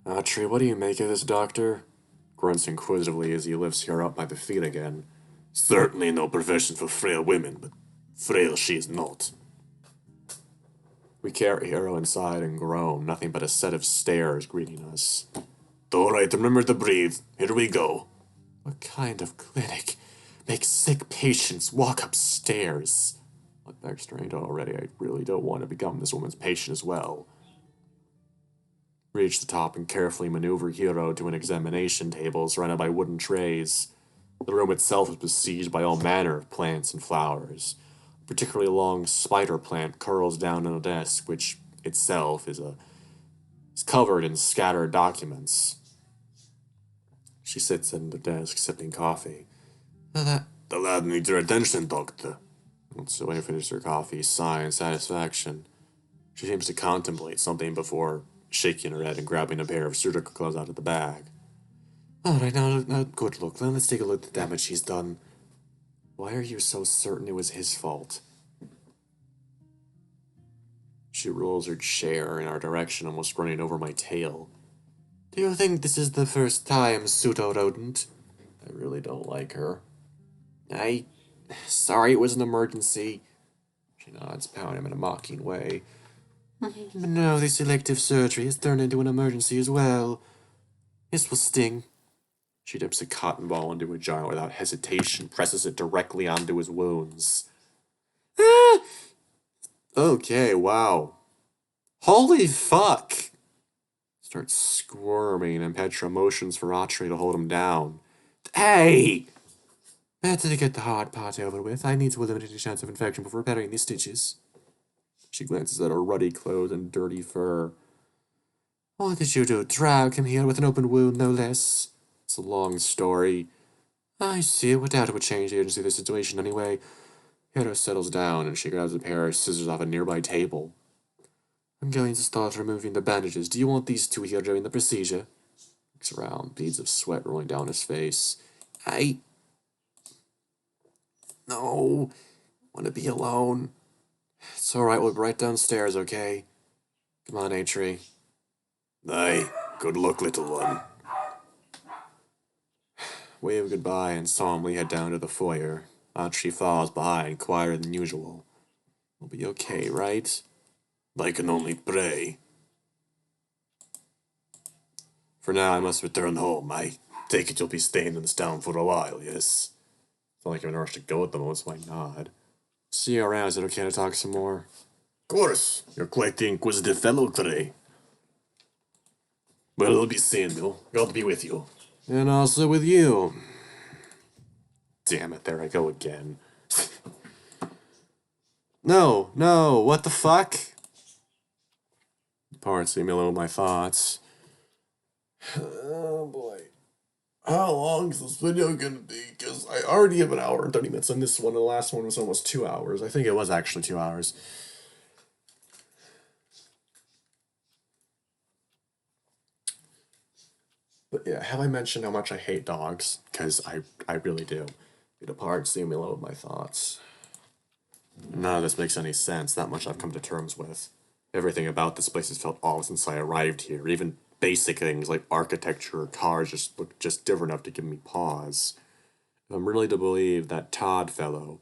S1: Autry, what do you make of this, doctor? Grunts inquisitively as he lifts her up by the feet again. Certainly no profession for frail women, but frail she is not. We carry Hero inside and groan, nothing but a set of stares greeting us. All right, remember to breathe. Here we go. What kind of clinic makes sick patients walk upstairs? Look, they're strained already. I really don't want to become this woman's patient as well. Reach the top and carefully maneuver Hero to an examination table surrounded by wooden trays. The room itself is besieged by all manner of plants and flowers. A particularly long spider plant curls down on a desk, which itself is covered in scattered documents. She sits at the desk, sipping coffee. The lad needs your attention, doctor. So when I finish her coffee, sigh in satisfaction. She seems to contemplate something before shaking her head and grabbing a pair of surgical gloves out of the bag. Alright, now good look. Let's take a look at the damage she's done. Why are you so certain it was his fault? She rolls her chair in our direction, almost running over my tail. Do you think this is the first time, pseudo-rodent? I really don't like her. Sorry it was an emergency. She nods, pounding him in a mocking way. No, this elective surgery has turned into an emergency as well. This will sting. She dips a cotton ball into a jar without hesitation, presses it directly onto his wounds. Ah! Okay, wow. Holy fuck! Starts squirming, and Petra motions for Autry to hold him down. Hey! Better to get the hard part over with. I need to eliminate a chance of infection before repairing these stitches. She glances at her ruddy clothes and dirty fur. What did you do? Drag him here with an open wound, no less? It's a long story. I see. I doubt it would change the urgency of the situation anyway. Hero settles down, and she grabs a pair of scissors off a nearby table. I'm going to start removing the bandages. Do you want these two here during the procedure? Looks around, beads of sweat rolling down his face. No. Want to be alone. It's alright, we'll be right downstairs, okay? Come on, Atri. Aye, good luck, little one. Wave goodbye and solemnly head down to the foyer. Atri falls behind, quieter than usual. We'll be okay, right? I can only pray. For now, I must return home. I take it you'll be staying in this town for a while, yes? It's not like you're in a rush to go at the moment, so I nod. See you around. Is it okay to talk some more? Of course. You're quite the inquisitive fellow today. Well, I'll be seeing you. God be with you. And also with you. Damn it, there I go again. No, what the fuck? Parts leave me alone with my thoughts. Oh boy. How long is this video gonna be? Because I already have an hour and 30 minutes on this one, and the last one was almost 2 hours. I think it was actually 2 hours. But yeah, have I mentioned how much I hate dogs? Because I really do. It departs, leave me alone with my thoughts. None of this makes any sense. That much I've come to terms with. Everything about this place has felt off since I arrived here. Even basic things like architecture or cars just look just different enough to give me pause. If I'm really to believe that Todd fellow,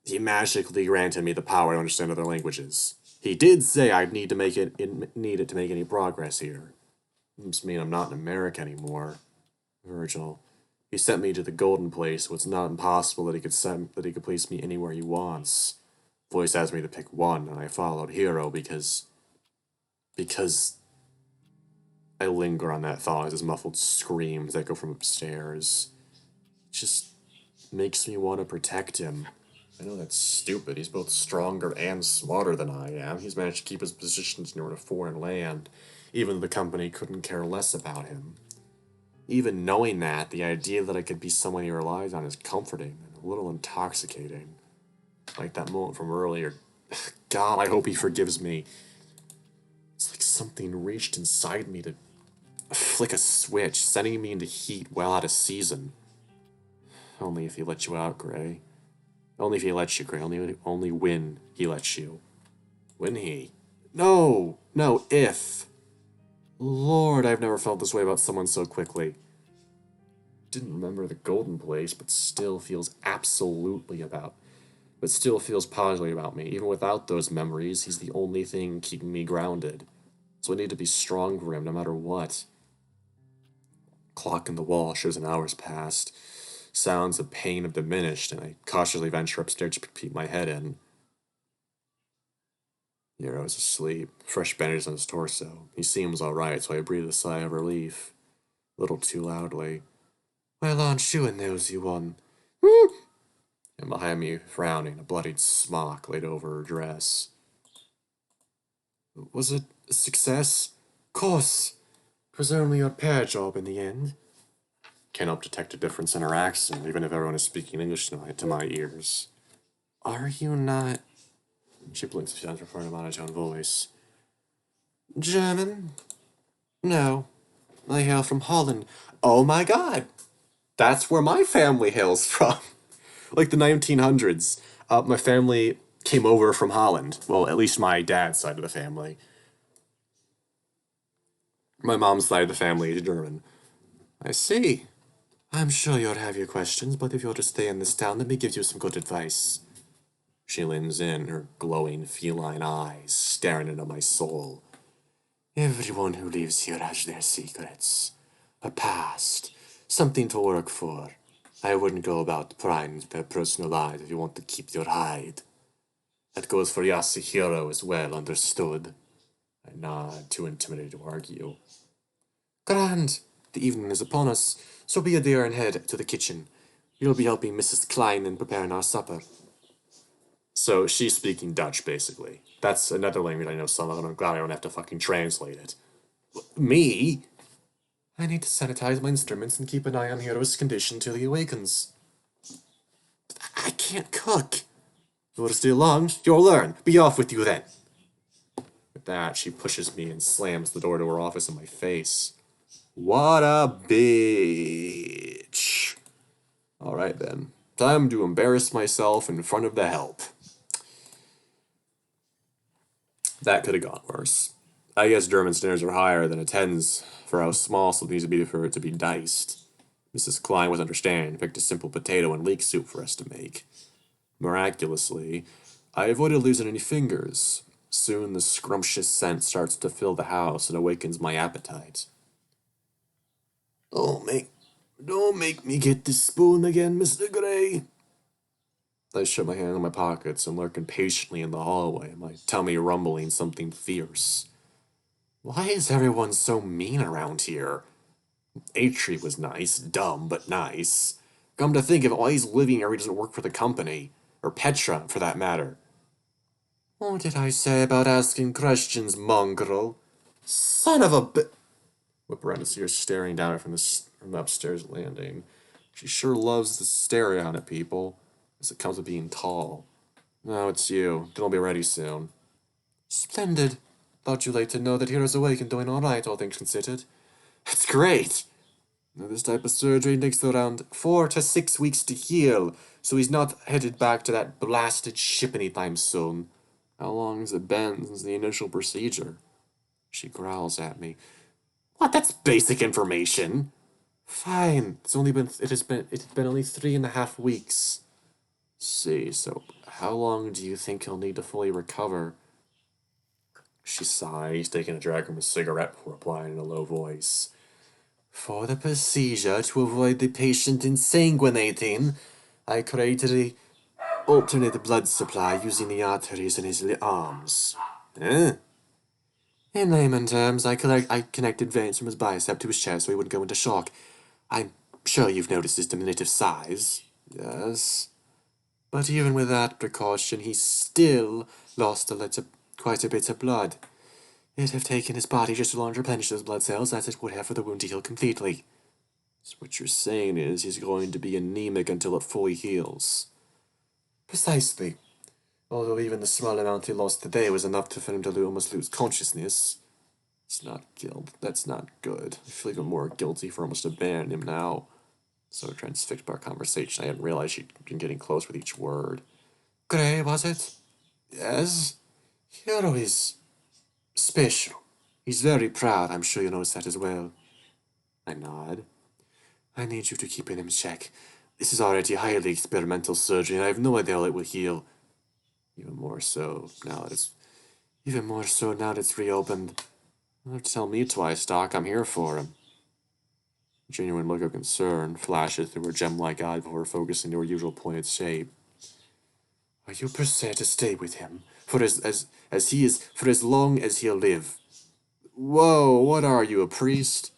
S1: he magically granted me the power to understand other languages. He did say I'd need to make it needed to make any progress here. It must mean I'm not in America anymore. Virgil. He sent me to the Golden Place, so it's not impossible that he could place me anywhere he wants. Voice asked me to pick one, and I followed Hero because I linger on that thought as his muffled screams echo from upstairs. It just makes me want to protect him. I know that's stupid. He's both stronger and smarter than I am. He's managed to keep his positions near a foreign land, even though the company couldn't care less about him. Even knowing that, the idea that I could be someone he relies on is comforting and a little intoxicating. Like that moment from earlier. God, I hope he forgives me. It's like something reached inside me to flick a switch, sending me into heat well out of season. Only if he lets you out, Gray. Only if he lets you, Gray. Only when he lets you. When he? No, if. Lord, I've never felt this way about someone so quickly. Didn't remember the Golden Place, but still feels positively about me. Even without those memories, he's the only thing keeping me grounded. So I need to be strong for him, no matter what. Clock in the wall shows an hour's passed. Sounds of pain have diminished, and I cautiously venture upstairs to peek my head in. Nero's asleep, fresh bandages on his torso. He seems alright, so I breathe a sigh of relief. A little too loudly. Well, aren't you a nosy one? And behind me, frowning, a bloodied smock laid over her dress. Was it a success? Course. Was only a pair job in the end. Can't help detect a difference in her accent, even if everyone is speaking English to my ears. Are you not... She blinks a few times before in a monotone voice. German? No. I hail from Holland. Oh my god! That's where my family hails from. Like the 1900s. My family came over from Holland. Well, at least my dad's side of the family. My mom's side of the family is German. I see. I'm sure you'll have your questions, but if you're to stay in this town, let me give you some good advice. She leans in, her glowing feline eyes staring into my soul. Everyone who lives here has their secrets. A past. Something to work for. I wouldn't go about prying into their personal lives if you want to keep your hide. That goes for Yasuhiro as well, understood? I nod, too intimidated to argue. Grand! The evening is upon us, so be a dear and head to the kitchen. You'll be helping Mrs. Klein in preparing our supper. So she's speaking Dutch, basically. That's another language I know some of, and I'm glad I don't have to fucking translate it. Me? I need to sanitize my instruments and keep an eye on Hero's condition till he awakens. I can't cook. You want to stay along? You'll learn. Be off with you then. With that, she pushes me and slams the door to her office in my face. What a bitch. Alright then. Time to embarrass myself in front of the help. That could have gone worse. I guess German standards are higher than a tens for how small something needs to be for it to be diced. Mrs. Klein was understanding and picked a simple potato and leek soup for us to make. Miraculously, I avoided losing any fingers. Soon the scrumptious scent starts to fill the house and awakens my appetite. Don't make me get this spoon again, Mr. Gray. I shut my hand in my pockets and lurk impatiently in the hallway, my tummy rumbling something fierce. Why is everyone so mean around here? Atri was nice, dumb, but nice. Come to think of it, why he's living here, he doesn't work for the company. Or Petra, for that matter. What did I say about asking questions, mongrel? Son of a bi- Whip around to see her staring down from the upstairs landing. She sure loves to stare down at people, as it comes with being tall. No, it's you. It'll be ready soon. Splendid. Thought you like to know that Hero's awake and doing all right, all things considered. That's great. Now, this type of surgery takes around 4 to 6 weeks to heal, so he's not headed back to that blasted ship anytime soon. How long has it been since the initial procedure? She growls at me. What? That's basic information. Fine. It has been only 3.5 weeks. See, so how long do you think he'll need to fully recover? She sighs, taking a drag from a cigarette before replying in a low voice. For the procedure, to avoid the patient insanguinating, I created a alternate blood supply using the arteries in his arms. Eh? In layman terms, I connected veins from his bicep to his chest so he wouldn't go into shock. I'm sure you've noticed his diminutive size. Yes. But even with that precaution, he still lost quite a bit of blood. It'd have taken his body just as long to replenish those blood cells as it would have for the wound to heal completely. So what you're saying is he's going to be anemic until it fully heals. Precisely. Although even the small amount he lost today was enough for him to almost lose consciousness. It's not guilt. That's not good. I feel even more guilty for almost abandoning him now. So transfixed by our conversation, I hadn't realized she'd been getting close with each word. Gray, was it? Yes. Hero is special. He's very proud. I'm sure you notice that as well. I nod. I need you to keep him in check. This is already highly experimental surgery, and I have no idea how it will heal. Even more so now that it's reopened. Don't tell me twice, Doc. I'm here for him. A genuine look of concern flashes through her gem-like eye before focusing to her usual pointed shape. Are you prepared to stay with him for as long as he'll live? Whoa, what are you, a priest?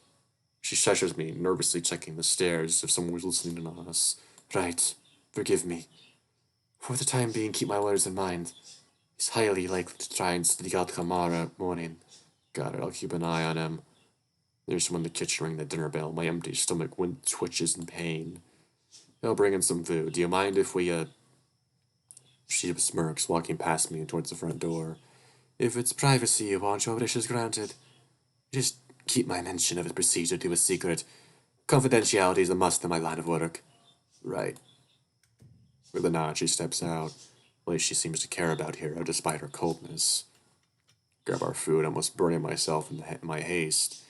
S1: She shushes me, nervously checking the stairs as if someone was listening in on us. Right, forgive me. For the time being, keep my words in mind. He's highly likely to try and sneak out tomorrow morning. Got it, I'll keep an eye on him. There's someone in the kitchen ringing the dinner bell. My empty stomach twitches in pain. I'll bring in some food. Do you mind if we, She smirks, walking past me and towards the front door. If it's privacy you want, your wish is granted. Just keep my mention of his procedure to a secret. Confidentiality is a must in my line of work. Right. With a nod, she steps out. At least she seems to care about Hero, despite her coldness. Grab our food, almost burning myself in my haste.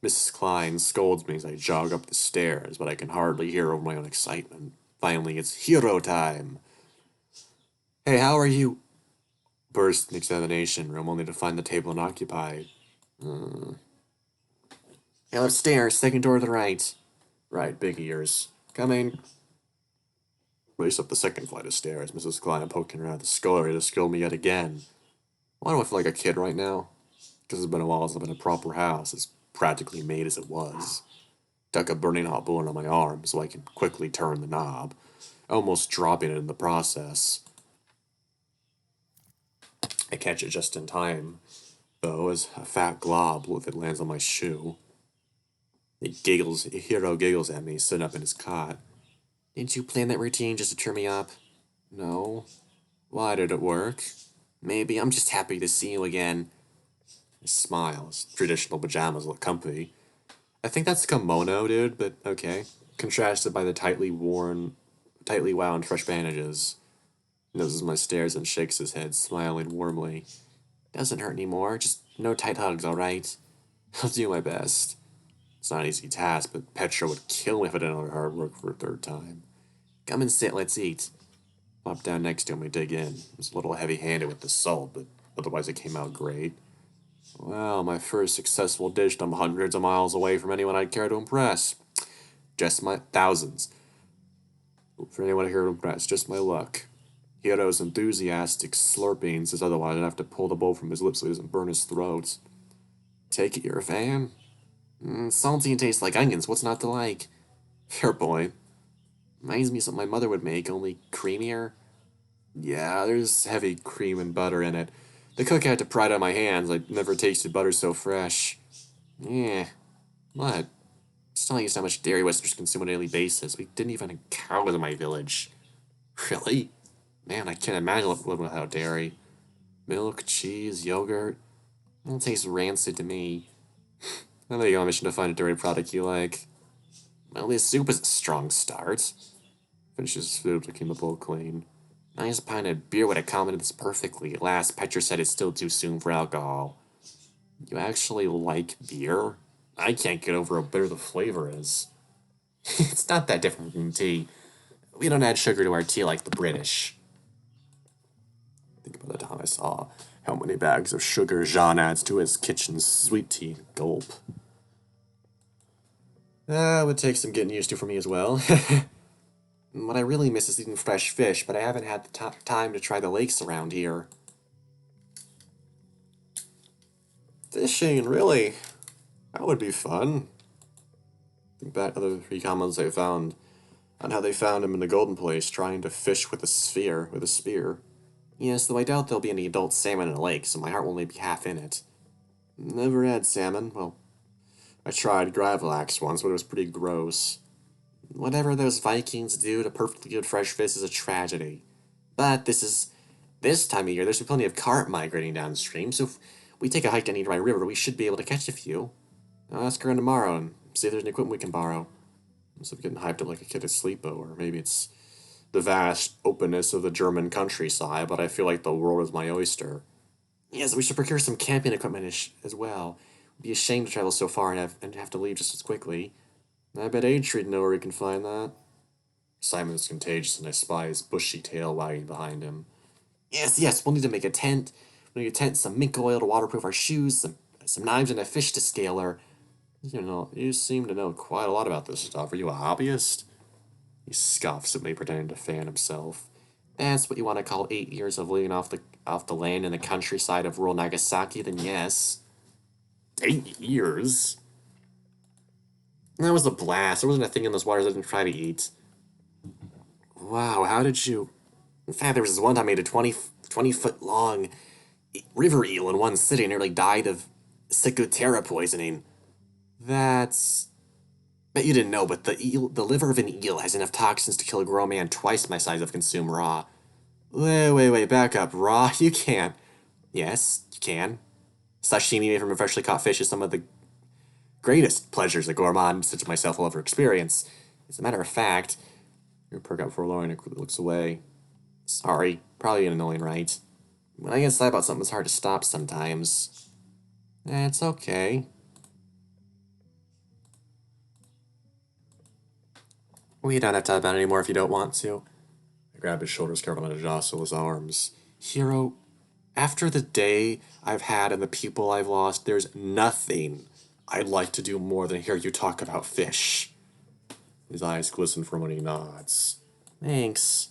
S1: Mrs. Klein scolds me as I jog up the stairs, but I can hardly hear over my own excitement. Finally, it's hero time. Hey, how are you? Burst in the examination room, only to find the table unoccupied. Upstairs, second door to the right. Right, big ears. Coming. Race up the second flight of stairs, Mrs. Klein poking around the scullery to scold me yet again. Why do I feel like a kid right now? Because it's been a while since I've been in a proper house, as practically made as it was. Tuck a burning hot bone on my arm so I can quickly turn the knob, almost dropping it in the process. I catch it just in time, though, as a fat glob with it lands on my shoe. Hero giggles at me, sitting up in his cot. Didn't you plan that routine just to cheer me up? No. Why did it work? Maybe I'm just happy to see you again. He smiles. Traditional pajamas look comfy. I think that's kimono, dude, but okay. Contrasted by the tightly wound fresh bandages. He noses my stares and shakes his head, smiling warmly. Doesn't hurt anymore, just no tight hugs, alright? I'll do my best. It's not an easy task, but Petra would kill me if I did all her hard work for a third time. Come and sit, let's eat. Plop down next to him, we dig in. It was a little heavy-handed with the salt, but otherwise it came out great. Well, my first successful dish I'm hundreds of miles away from anyone I'd care to impress. Just my thousands. For anyone here to impress, just my luck. Hiro's enthusiastic slurping says otherwise I'd have to pull the bowl from his lips so he doesn't burn his throat. Take it you're a fan? Salty and tastes like onions, what's not to like? Fair point. Reminds me of something my mother would make, only creamier. Yeah, there's heavy cream and butter in it. The cook had to pry it out of my hands. I'd never tasted butter so fresh. Yeah. What? It's telling us how much dairy Westerners consume on a daily basis. We didn't even have cows in my village. Really? Man, I can't imagine living without dairy. Milk, cheese, yogurt. It all tastes rancid to me. I know you're on a mission to find a dairy product you like. Well, this soup is a strong start. Finishes his food, licking the bowl clean. Nice pint of beer would have commented this perfectly. At last, Petra said it's still too soon for alcohol. You actually like beer? I can't get over how bitter the flavor is. It's not that different from tea. We don't add sugar to our tea like the British. Think about the time I saw how many bags of sugar Jean adds to his kitchen sweet tea. Gulp. It would take some getting used to for me as well. What I really miss is eating fresh fish, but I haven't had the time to try the lakes around here. Fishing, really? That would be fun. Think back to the 3 comments I found on how they found him in the Golden Place trying to fish with a spear. Yes, though I doubt there'll be any adult salmon in a lake, so my heart will only be half in it. Never had salmon. Well, I tried gravlax once, but it was pretty gross. Whatever those Vikings do to perfectly good fresh fish is a tragedy. But this time of year, there's plenty of carp migrating downstream, so if we take a hike down Nearby River, we should be able to catch a few. I'll ask around tomorrow and see if there's any equipment we can borrow. Instead of getting hyped up like a kid at sleepo, or maybe it's the vast openness of the German countryside, but I feel like the world is my oyster. Yes, we should procure some camping equipment as well. It'd be a shame to travel so far and have to leave just as quickly. I bet Adrian'd know where we can find that. Simon is contagious, and I spy his bushy tail wagging behind him. Yes, we'll need to make a tent. We'll need a tent, some mink oil to waterproof our shoes, some knives and a fish to scale her. You seem to know quite a lot about this stuff. Are you a hobbyist? He scoffs at me, pretending to fan himself. That's what you want to call 8 years of living off the land in the countryside of rural Nagasaki, then yes. 8 years? That was a blast. There wasn't a thing in those waters I didn't try to eat. Wow, how did you... In fact, there was this one time I ate a 20-foot long river eel in one sitting and nearly died of ciguatera poisoning. That's... Bet you didn't know, but the liver of an eel has enough toxins to kill a grown man twice my size if consumed raw. Wait, back up. Raw? You can't. Yes, you can. Sashimi made from a freshly caught fish is some of the greatest pleasures a gourmand such as myself will ever experience. As a matter of fact, you perk up for Lauren and quickly looks away. Sorry, probably annoying, right? When I get excited about something, it's hard to stop sometimes. It's okay. We don't have to talk about it anymore if you don't want to. I grab his shoulders, careful not to jostle his arms. Hiro, after the day I've had and the people I've lost, there's nothing I'd like to do more than hear you talk about fish. His eyes glisten for when he nods. Thanks.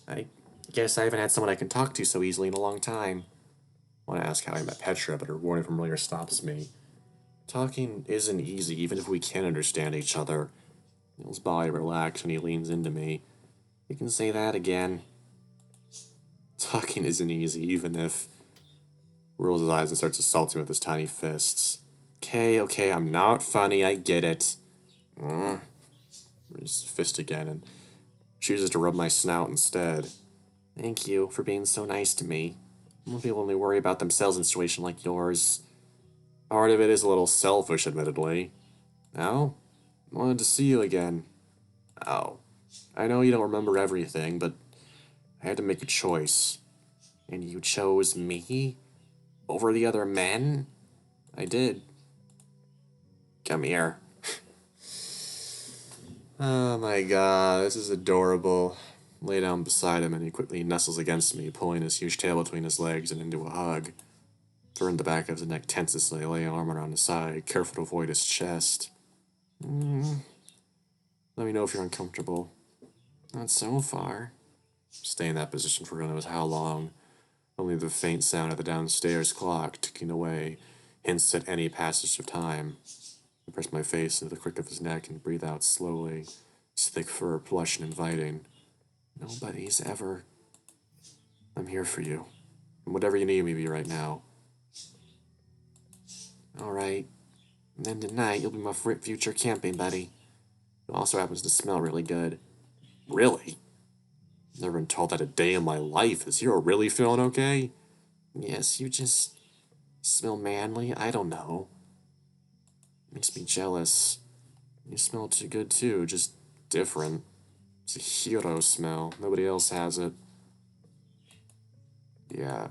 S1: I guess I haven't had someone I can talk to so easily in a long time. I want to ask how I met Petra, but her warning from earlier stops me. Talking isn't easy, even if we can understand each other. His body relaxes and he leans into me. You can say that again. Talking isn't easy, even if... Rolls his eyes and starts assaulting with his tiny fists. Okay, I'm not funny, I get it. His fist again and chooses to rub my snout instead. Thank you for being so nice to me. Most people only worry about themselves in a situation like yours. Part of it is a little selfish, admittedly. No? Wanted to see you again. Oh. I know you don't remember everything, but I had to make a choice. And you chose me? Over the other men? I did. Come here. Oh my god, this is adorable. Lay down beside him and he quickly nestles against me, pulling his huge tail between his legs and into a hug. Turned the back of his neck tenses as I lay an arm around his side, careful to avoid his chest. Let me know if you're uncomfortable. Not so far. Stay in that position for who knows how long. Only the faint sound of the downstairs clock ticking away hints at any passage of time. I press my face into the crick of his neck and breathe out slowly, his thick fur plush and inviting. Nobody's ever. I'm here for you. And whatever you need me to be right now. Alright. And then tonight, you'll be my future camping buddy. It also happens to smell really good. Really? Never been told that a day in my life. Is Hero really feeling okay? Yes, you just smell manly. I don't know. Makes me jealous. You smell too good too, just different. It's a Hero smell. Nobody else has it. Yeah,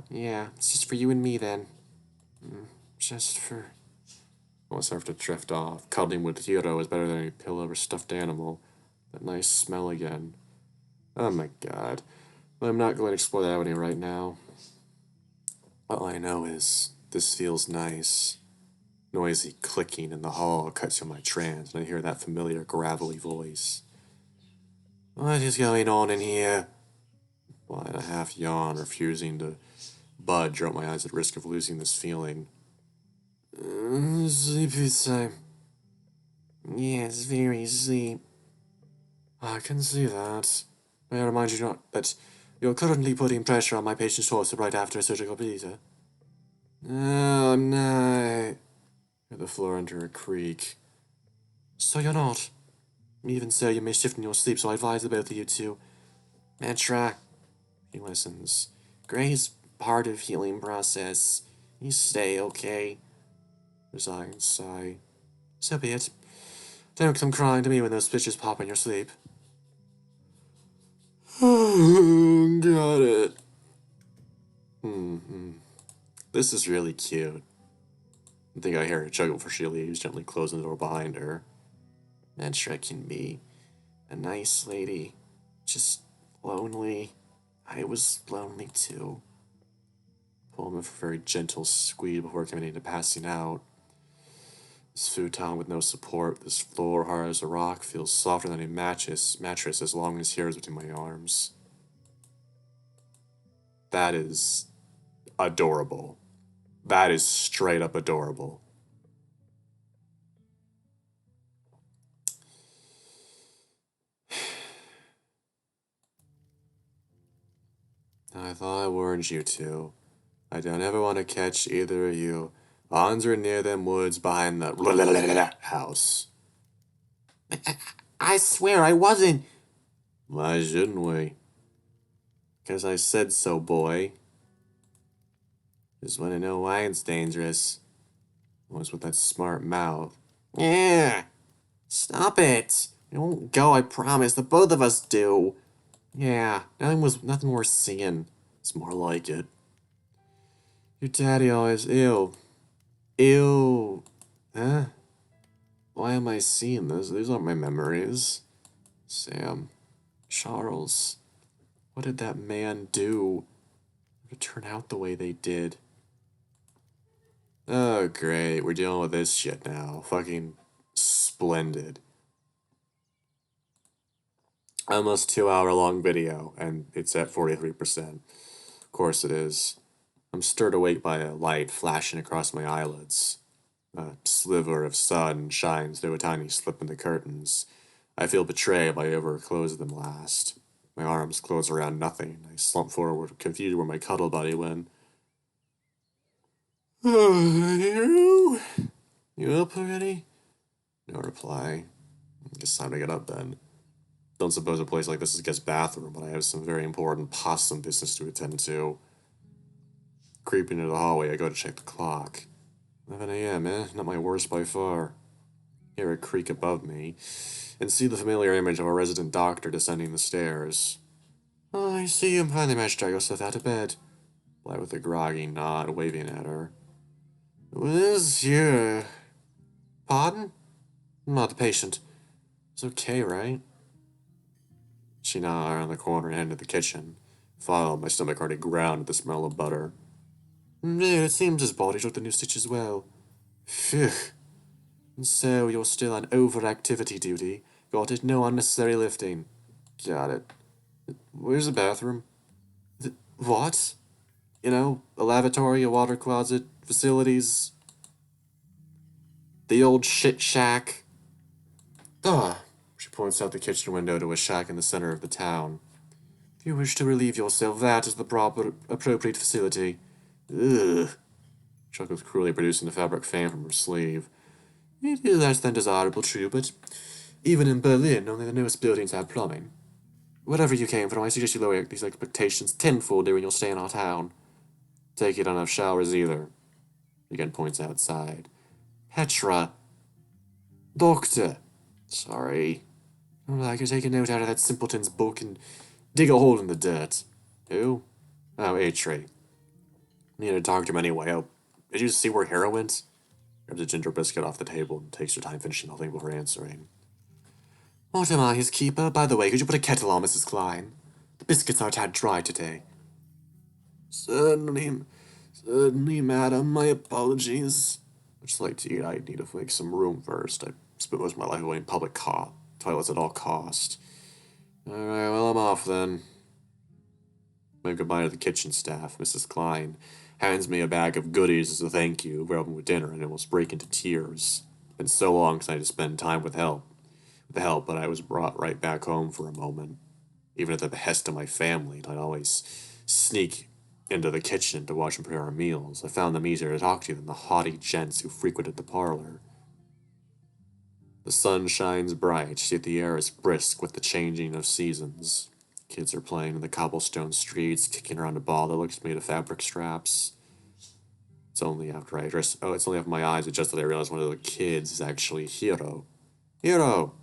S1: it's just for you and me then. Just for... I'll start to drift off. Cuddling with Hero is better than a pillow or stuffed animal. That nice smell again. Oh my god. I'm not going to explore that avenue right now. All I know is this feels nice. Noisy clicking in the hall cuts through my trance, and I hear that familiar gravelly voice. What is going on in here? Well, I half yawn, refusing to budge or open my eyes at risk of losing this feeling. Sleepy time. Yes, very sleep. I can see that. May I remind you not that you're currently putting pressure on my patient's torso right after a surgical procedure. No, I'm not. The floor under a creak. So you're not. Even so, you may shift in your sleep, so I advise the both of you to. Mantra. He listens. Gray's part of healing process. You stay, okay? Resigned sigh. So be it. Don't come crying to me when those stitches pop in your sleep. Got it. This is really cute. I think I hear her chuckle for she leaves, gently closing the door behind her. Mantra can be a nice lady, just lonely. I was lonely too. Pull him for a very gentle squeeze before committing to passing out. This futon with no support, this floor hard as a rock, feels softer than a mattress as long as hairs between my arms. That is adorable. That is straight up adorable. I thought I warned you two. I don't ever want to catch either of you on or near them woods behind the house. I swear I wasn't. Why shouldn't we? Because I said so, boy. Just want to know why it's dangerous. What's with that smart mouth? Yeah. Stop it. It won't go, I promise. The both of us do. Yeah, nothing worth seeing. It's more like it. Your daddy always ill. Ew. Huh? Why am I seeing this? These aren't my memories. Sam. Charles. What did that man do to turn out the way they did? Oh, great. We're dealing with this shit now. Fucking splendid. Almost 2 hour long video, and it's at 43%. Of course it is. I'm stirred awake by a light flashing across my eyelids. A sliver of sun shines through a tiny slip in the curtains. I feel betrayed by whoever closed them last. My arms close around nothing. I slump forward, confused where my cuddle buddy went. You up already? No reply. Guess time to get up then. Don't suppose a place like this is a guest bathroom, but I have some very important possum business to attend to. Creeping into the hallway, I go to check the clock. 11 a.m., Not my worst by far. Hear a creak above me, and see the familiar image of a resident doctor descending the stairs. Oh, I see you finally managed to drag yourself out of bed. Blythe with a groggy nod, waving at her. Where's your... Pardon? I'm not the patient. It's okay, right? She nodded around the corner and headed to the kitchen, followed my stomach already ground at the smell of butter. Yeah, it seems his body took the new stitch as well. Phew. And so you're still on overactivity duty. Got it? No unnecessary lifting. Got it. Where's the bathroom? What? You know, a lavatory, a water closet, facilities. The old shit shack. Ah. She points out the kitchen window to a shack in the center of the town. If you wish to relieve yourself, that is the proper, appropriate facility. Ugh. Chuckles cruelly, producing a fabric fan from her sleeve. It is less than desirable, true, but even in Berlin, only the newest buildings have plumbing. Whatever you came from, I suggest you lower these expectations tenfold during your stay in our town. Take you don't have showers either. Again points outside. Petra. Doctor. Sorry. I could take a note out of that simpleton's book and dig a hole in the dirt. Who? Oh, A-Tree. Need to talk to him anyway. Oh, did you see where Hera went? Grabs a ginger biscuit off the table and takes her time finishing the thing before answering. What am I, his keeper? By the way, could you put a kettle on, Mrs. Klein? The biscuits are a tad dry today. Certainly, madam. My apologies. I'd just like to eat. I need to make some room first. I spent most of my life avoiding public toilets at all cost. Alright, well, I'm off then. Wave goodbye to the kitchen staff. Mrs. Klein hands me a bag of goodies as a thank you for helping with dinner and almost break into tears. It's been so long since I had to spend time with the help, but I was brought right back home for a moment. Even at the behest of my family, I'd always sneak into the kitchen to watch them prepare our meals. I found them easier to talk to than the haughty gents who frequented the parlor. The sun shines bright, yet the air is brisk with the changing of seasons. Kids are playing in the cobblestone streets, kicking around a ball that looks made of fabric straps. It's only after my eyes adjusted I realized one of the kids is actually Hiro. Hiro!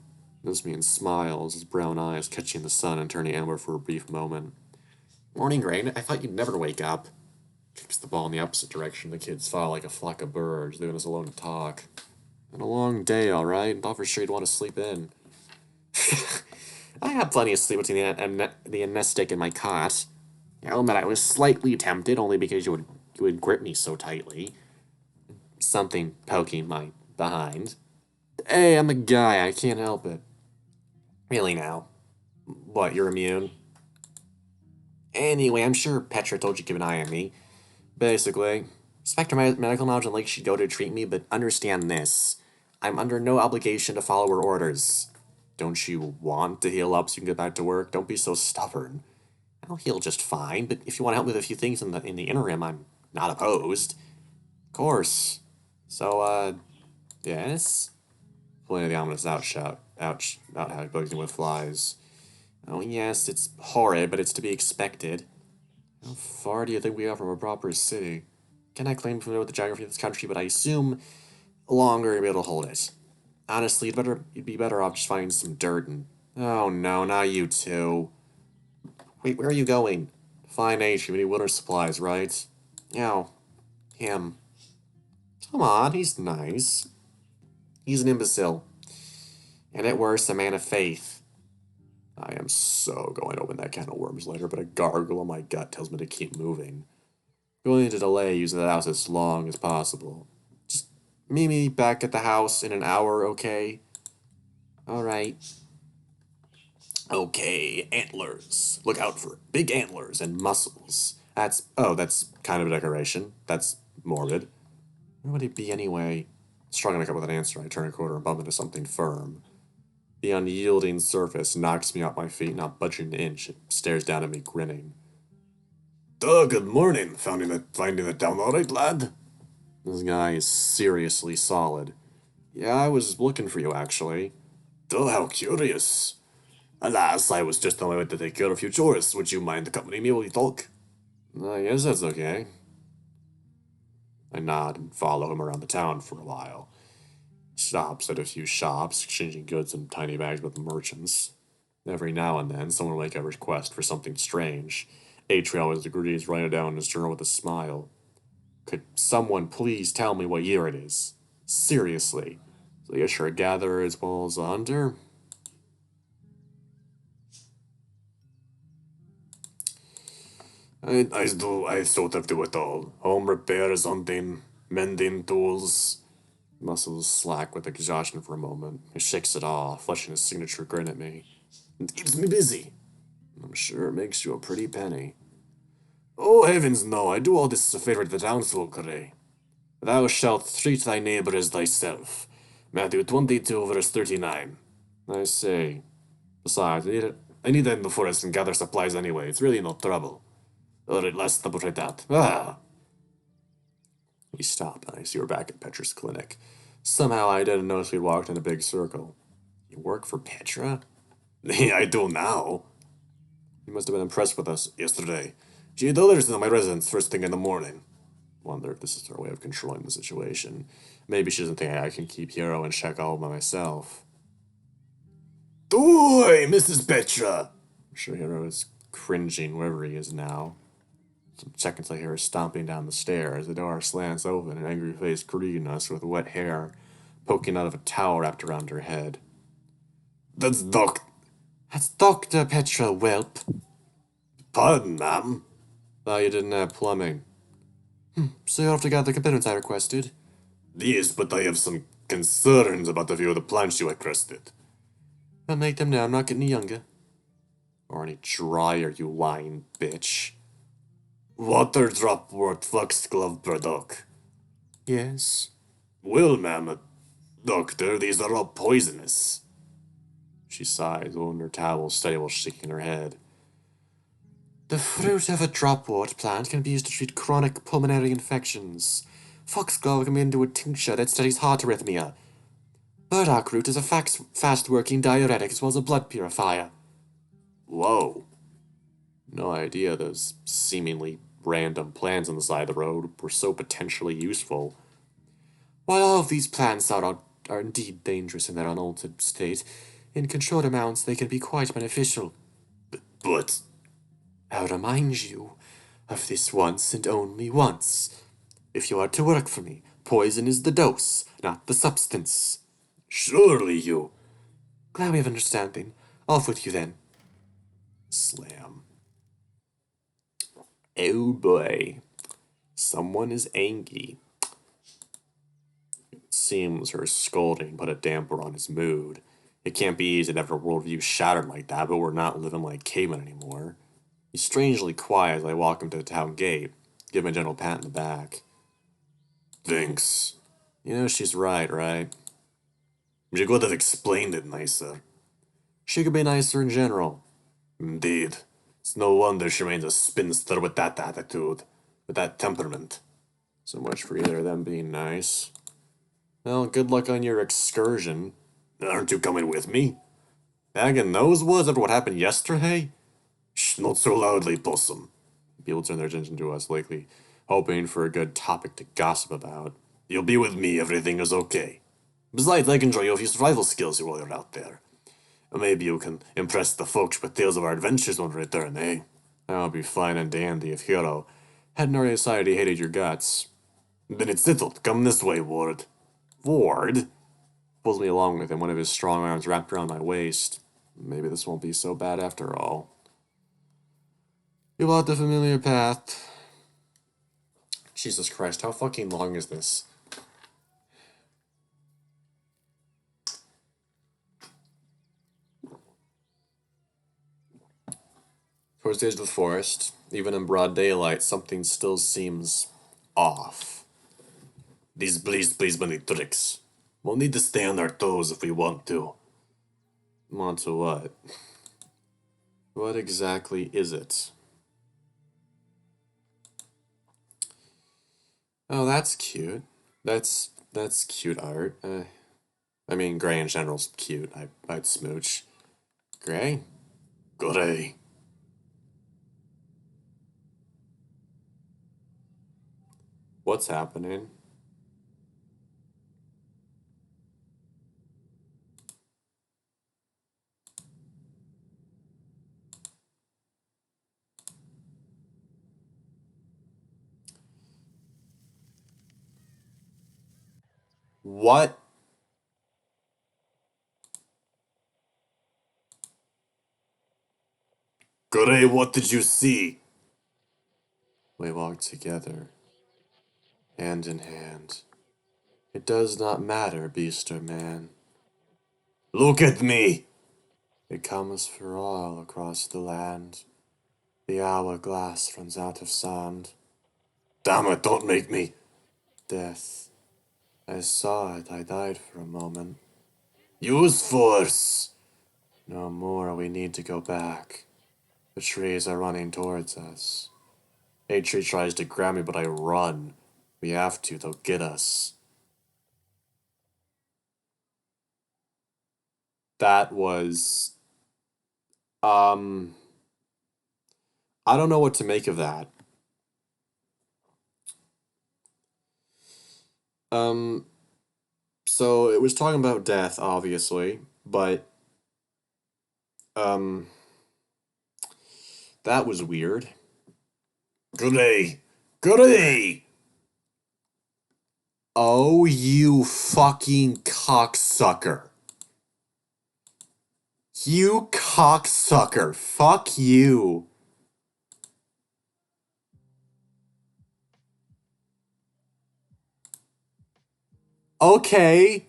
S1: Knows me and smiles, his brown eyes catching the sun and turning inward for a brief moment. Morning, Grain. I thought you'd never wake up. Kicks the ball in the opposite direction. The kids follow like a flock of birds, leaving us alone to talk. Been a long day, all right. Thought for sure you'd want to sleep in. I had plenty of sleep between the nest stick and my cot. I'll admit I was slightly tempted, only because you would grip me so tightly. Something poking my behind. Hey, I'm a guy. I can't help it. Really now? What, you're immune? Anyway, I'm sure Petra told you to keep an eye on me. Basically, respect her medical knowledge and like she'd go to treat me, but understand this. I'm under no obligation to follow her orders. Don't you want to heal up so you can get back to work? Don't be so stubborn. I'll heal just fine, but if you want to help me with a few things in the interim, I'm not opposed. Of course. So, yes? Pointing the ominous outhag buzzing with flies. Oh, yes, it's horrid, but it's to be expected. How far do you think we are from a proper city? Cannot claim to know the geography of this country, but I assume longer you'll be able to hold it. Honestly, you'd be better off just finding some dirt and... Oh no, not you too. Wait, where are you going? Fine age, you need winter supplies, right? Oh, him. Come on, he's nice. He's an imbecile. And at worst, a man of faith. I am so going to open that can of worms later, but a gargle in my gut tells me to keep moving. Going to delay using the house as long as possible. Just meet me back at the house in an hour, okay? Alright. Okay, antlers. Look out for big antlers and muscles. That's kind of a decoration. That's morbid. Where would it be anyway? Struggling to come up with an answer, I turn a corner and bump into something firm. The unyielding surface knocks me off my feet, not budging an inch. It stares down at me, grinning. Duh, good morning. Finding it down all right, lad? This guy is seriously solid. Yeah, I was looking for you, actually. Duh, how curious. Alas, I was just on my way to take care of a few chores. Would you mind accompanying me while we talk? I guess that's okay. I nod and follow him around the town for a while. He stops at a few shops, exchanging goods in tiny bags with the merchants. Every now and then, someone will make a request for something strange. Atrio his degrees, writing it down in his journal with a smile. Could someone please tell me what year it is? Seriously. So you're sure a gatherer as well as a hunter? I sort of do it all. Home repairs, hunting, mending tools. Muscles slack with exhaustion for a moment. He shakes it off, flashing his signature grin at me. It keeps me busy. I'm sure it makes you a pretty penny. Oh, heavens, no, I do all this as a favor to the townsfolk, Ray. Thou shalt treat thy neighbor as thyself. Matthew 22, verse 39. I say. Besides, I need that in the forest and gather supplies anyway. It's really no trouble. Alright, last double try that. Ah! We stopped, and I see we're back at Petra's clinic. Somehow I didn't notice we'd walked in a big circle. You work for Petra? Yeah, I do now. You must have been impressed with us yesterday. She had others in my residence first thing in the morning. Wonder if this is her way of controlling the situation. Maybe she doesn't think I can keep Hero in check all by myself. Oi, Mrs. Petra! I'm sure Hero is cringing wherever he is now. Some seconds I hear her stomping down the stairs. The door slants open, an angry face greeting us with wet hair poking out of a towel wrapped around her head. That's Dr. Petra, whelp. Pardon, ma'am? Thought you didn't have plumbing. So you're off to gather the components I requested? Yes, but I have some concerns about the view of the plants you requested. I'll make them now, I'm not getting any younger. Or any drier, you lying bitch. Water drop wort foxglove burdock. Yes. Well, ma'am, doctor, these are all poisonous. She sighs, holding her towel steady while shaking her head. The fruit of a dropwort plant can be used to treat chronic pulmonary infections. Foxglove can be into a tincture that studies heart arrhythmia. Burdock root is a fast-working diuretic as well as a blood purifier. Whoa. No idea those seemingly random plants on the side of the road were so potentially useful. While all of these plants are indeed dangerous in their unaltered state, in controlled amounts they can be quite beneficial. But I'll remind you of this once and only once. If you are to work for me, poison is the dose, not the substance. Surely you. Glad we have understanding. Off with you then. Slam. Oh boy. Someone is angry. It seems her scolding put a damper on his mood. It can't be easy to have her worldview shattered like that, but we're not living like cavemen anymore. He's strangely quiet as I walk him to the town gate, give him a gentle pat in the back. Thanks. You know she's right? You could have explained it nicer. She could be nicer in general. Indeed. It's no wonder she remains a spinster with that attitude, with that temperament. So much for either of them being nice. Well, good luck on your excursion. Aren't you coming with me? Bagging those woods after what happened yesterday? Shh, not so loudly, Possum. People turn their attention to us, likely hoping for a good topic to gossip about. You'll be with me, everything is okay. Besides, I can show you a few survival skills while you're out there. Maybe you can impress the folks with tales of our adventures when we return, eh? That would be fine and dandy if Hero hadn't already decided he hated your guts. Then it's settled. Come this way, Ward. Ward? Pulls me along with him, one of his strong arms wrapped around my waist. Maybe this won't be so bad after all. You walk the familiar path. Jesus Christ, how fucking long is this? Towards the edge of the forest, even in broad daylight, something still seems off. These please bunny tricks. We'll need to stay on our toes if we want to. Want to what? What exactly is it? Oh, that's cute. That's cute art. I mean, Gray in general's cute. I'd smooch. Gray? Gray. What's happening? What? Gray, what did you see? We walked together, hand in hand. It does not matter, beast or man. Look at me! It comes for all across the land. The hourglass runs out of sand. Damn it, don't make me! Death. I saw it, I died for a moment. Use force! No more, we need to go back. The trees are running towards us. A tree tries to grab me, but I run. We have to, they'll get us. That was, um, I don't know what to make of that. Um, so it was talking about death, obviously, but, um, that was weird. Goody! Goody! Oh, you fucking cocksucker. You cocksucker. Fuck you. Okay.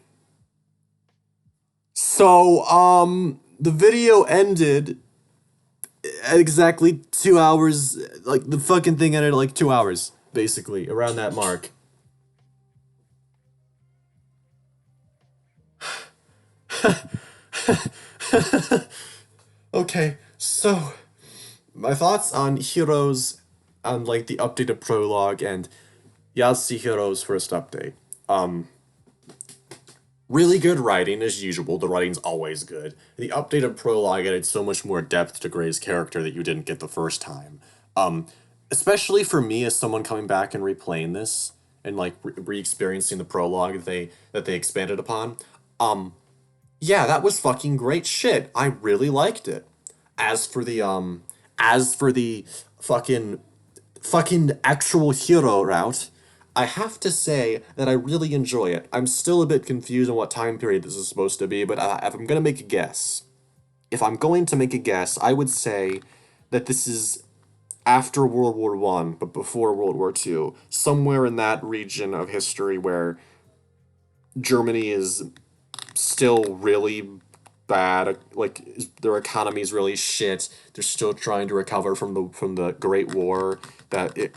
S1: So, the video ended at exactly 2 hours. Like, the fucking thing ended at like 2 hours, basically, around that mark. Okay, so my thoughts on Heroes, on like the updated prologue and Yasi Heroes first update. Um, Really good writing as usual. The writing's always good. The updated prologue added so much more depth to Gray's character that you didn't get the first time. Um, Especially for me as someone coming back and replaying this and like re-experiencing the prologue that they expanded upon. Um, yeah, that was fucking great shit. I really liked it. As for the fucking actual hero route, I have to say that I really enjoy it. I'm still a bit confused on what time period this is supposed to be, but if I'm gonna make a guess, I would say that this is after World War One, but before World War Two, somewhere in that region of history where Germany is still really bad. Like their economy is really shit. They're still trying to recover from the Great War. That it,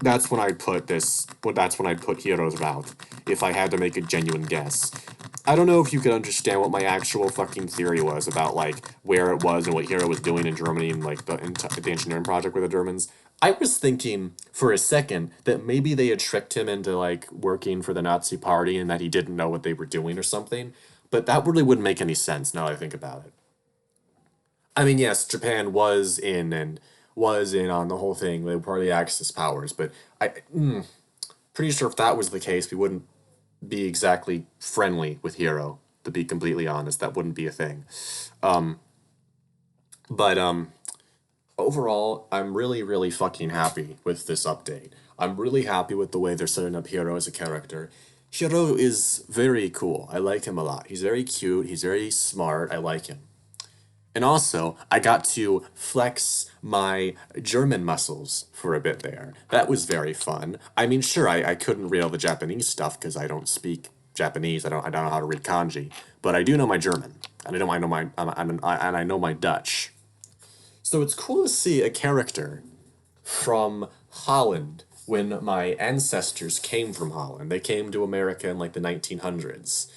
S1: that's when I'd put this. But that's when I'd put Heroes Route if I had to make a genuine guess. I don't know if you could understand what my actual fucking theory was about like where it was and what Hero was doing in Germany and like the engineering project with the Germans. I was thinking for a second that maybe they had tricked him into like working for the Nazi party and that he didn't know what they were doing or something. But that really wouldn't make any sense now that I think about it. I mean, yes, Japan was in on the whole thing. They were part of the Axis powers, but pretty sure if that was the case, we wouldn't be exactly friendly with Hero. To be completely honest, that wouldn't be a thing. But overall, I'm really, really fucking happy with this update. I'm really happy with the way they're setting up Hero as a character. Hero is very cool. I like him a lot. He's very cute. He's very smart. I like him. And also, I got to flex my German muscles for a bit there. That was very fun. I mean, sure, I couldn't read all the Japanese stuff because I don't speak Japanese. I don't know how to read kanji, but I do know my German, and I know my Dutch. So it's cool to see a character from Holland when my ancestors came from Holland. They came to America in like the 1900s.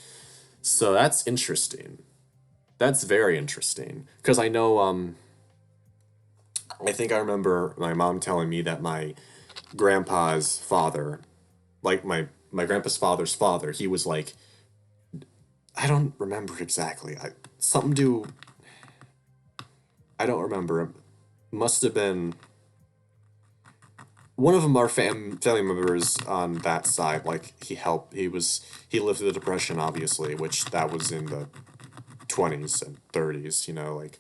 S1: So that's interesting. That's very interesting because I know I think I remember my mom telling me that my grandpa's father, like my grandpa's father's father, he was like I don't remember exactly. Something to I don't remember. Must have been one of them, our family members on that side. Like he lived through the depression, obviously, which that was in the 20s and 30s. Like,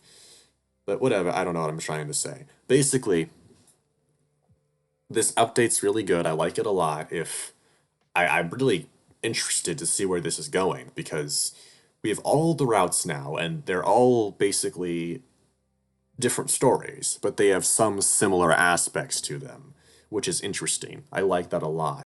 S1: but whatever. I don't know what I'm trying to say. Basically, this update's really good. I like it a lot. If I really interested to see where this is going, because we have all the routes now, and they're all basically different stories, but they have some similar aspects to them, which is interesting. I like that a lot.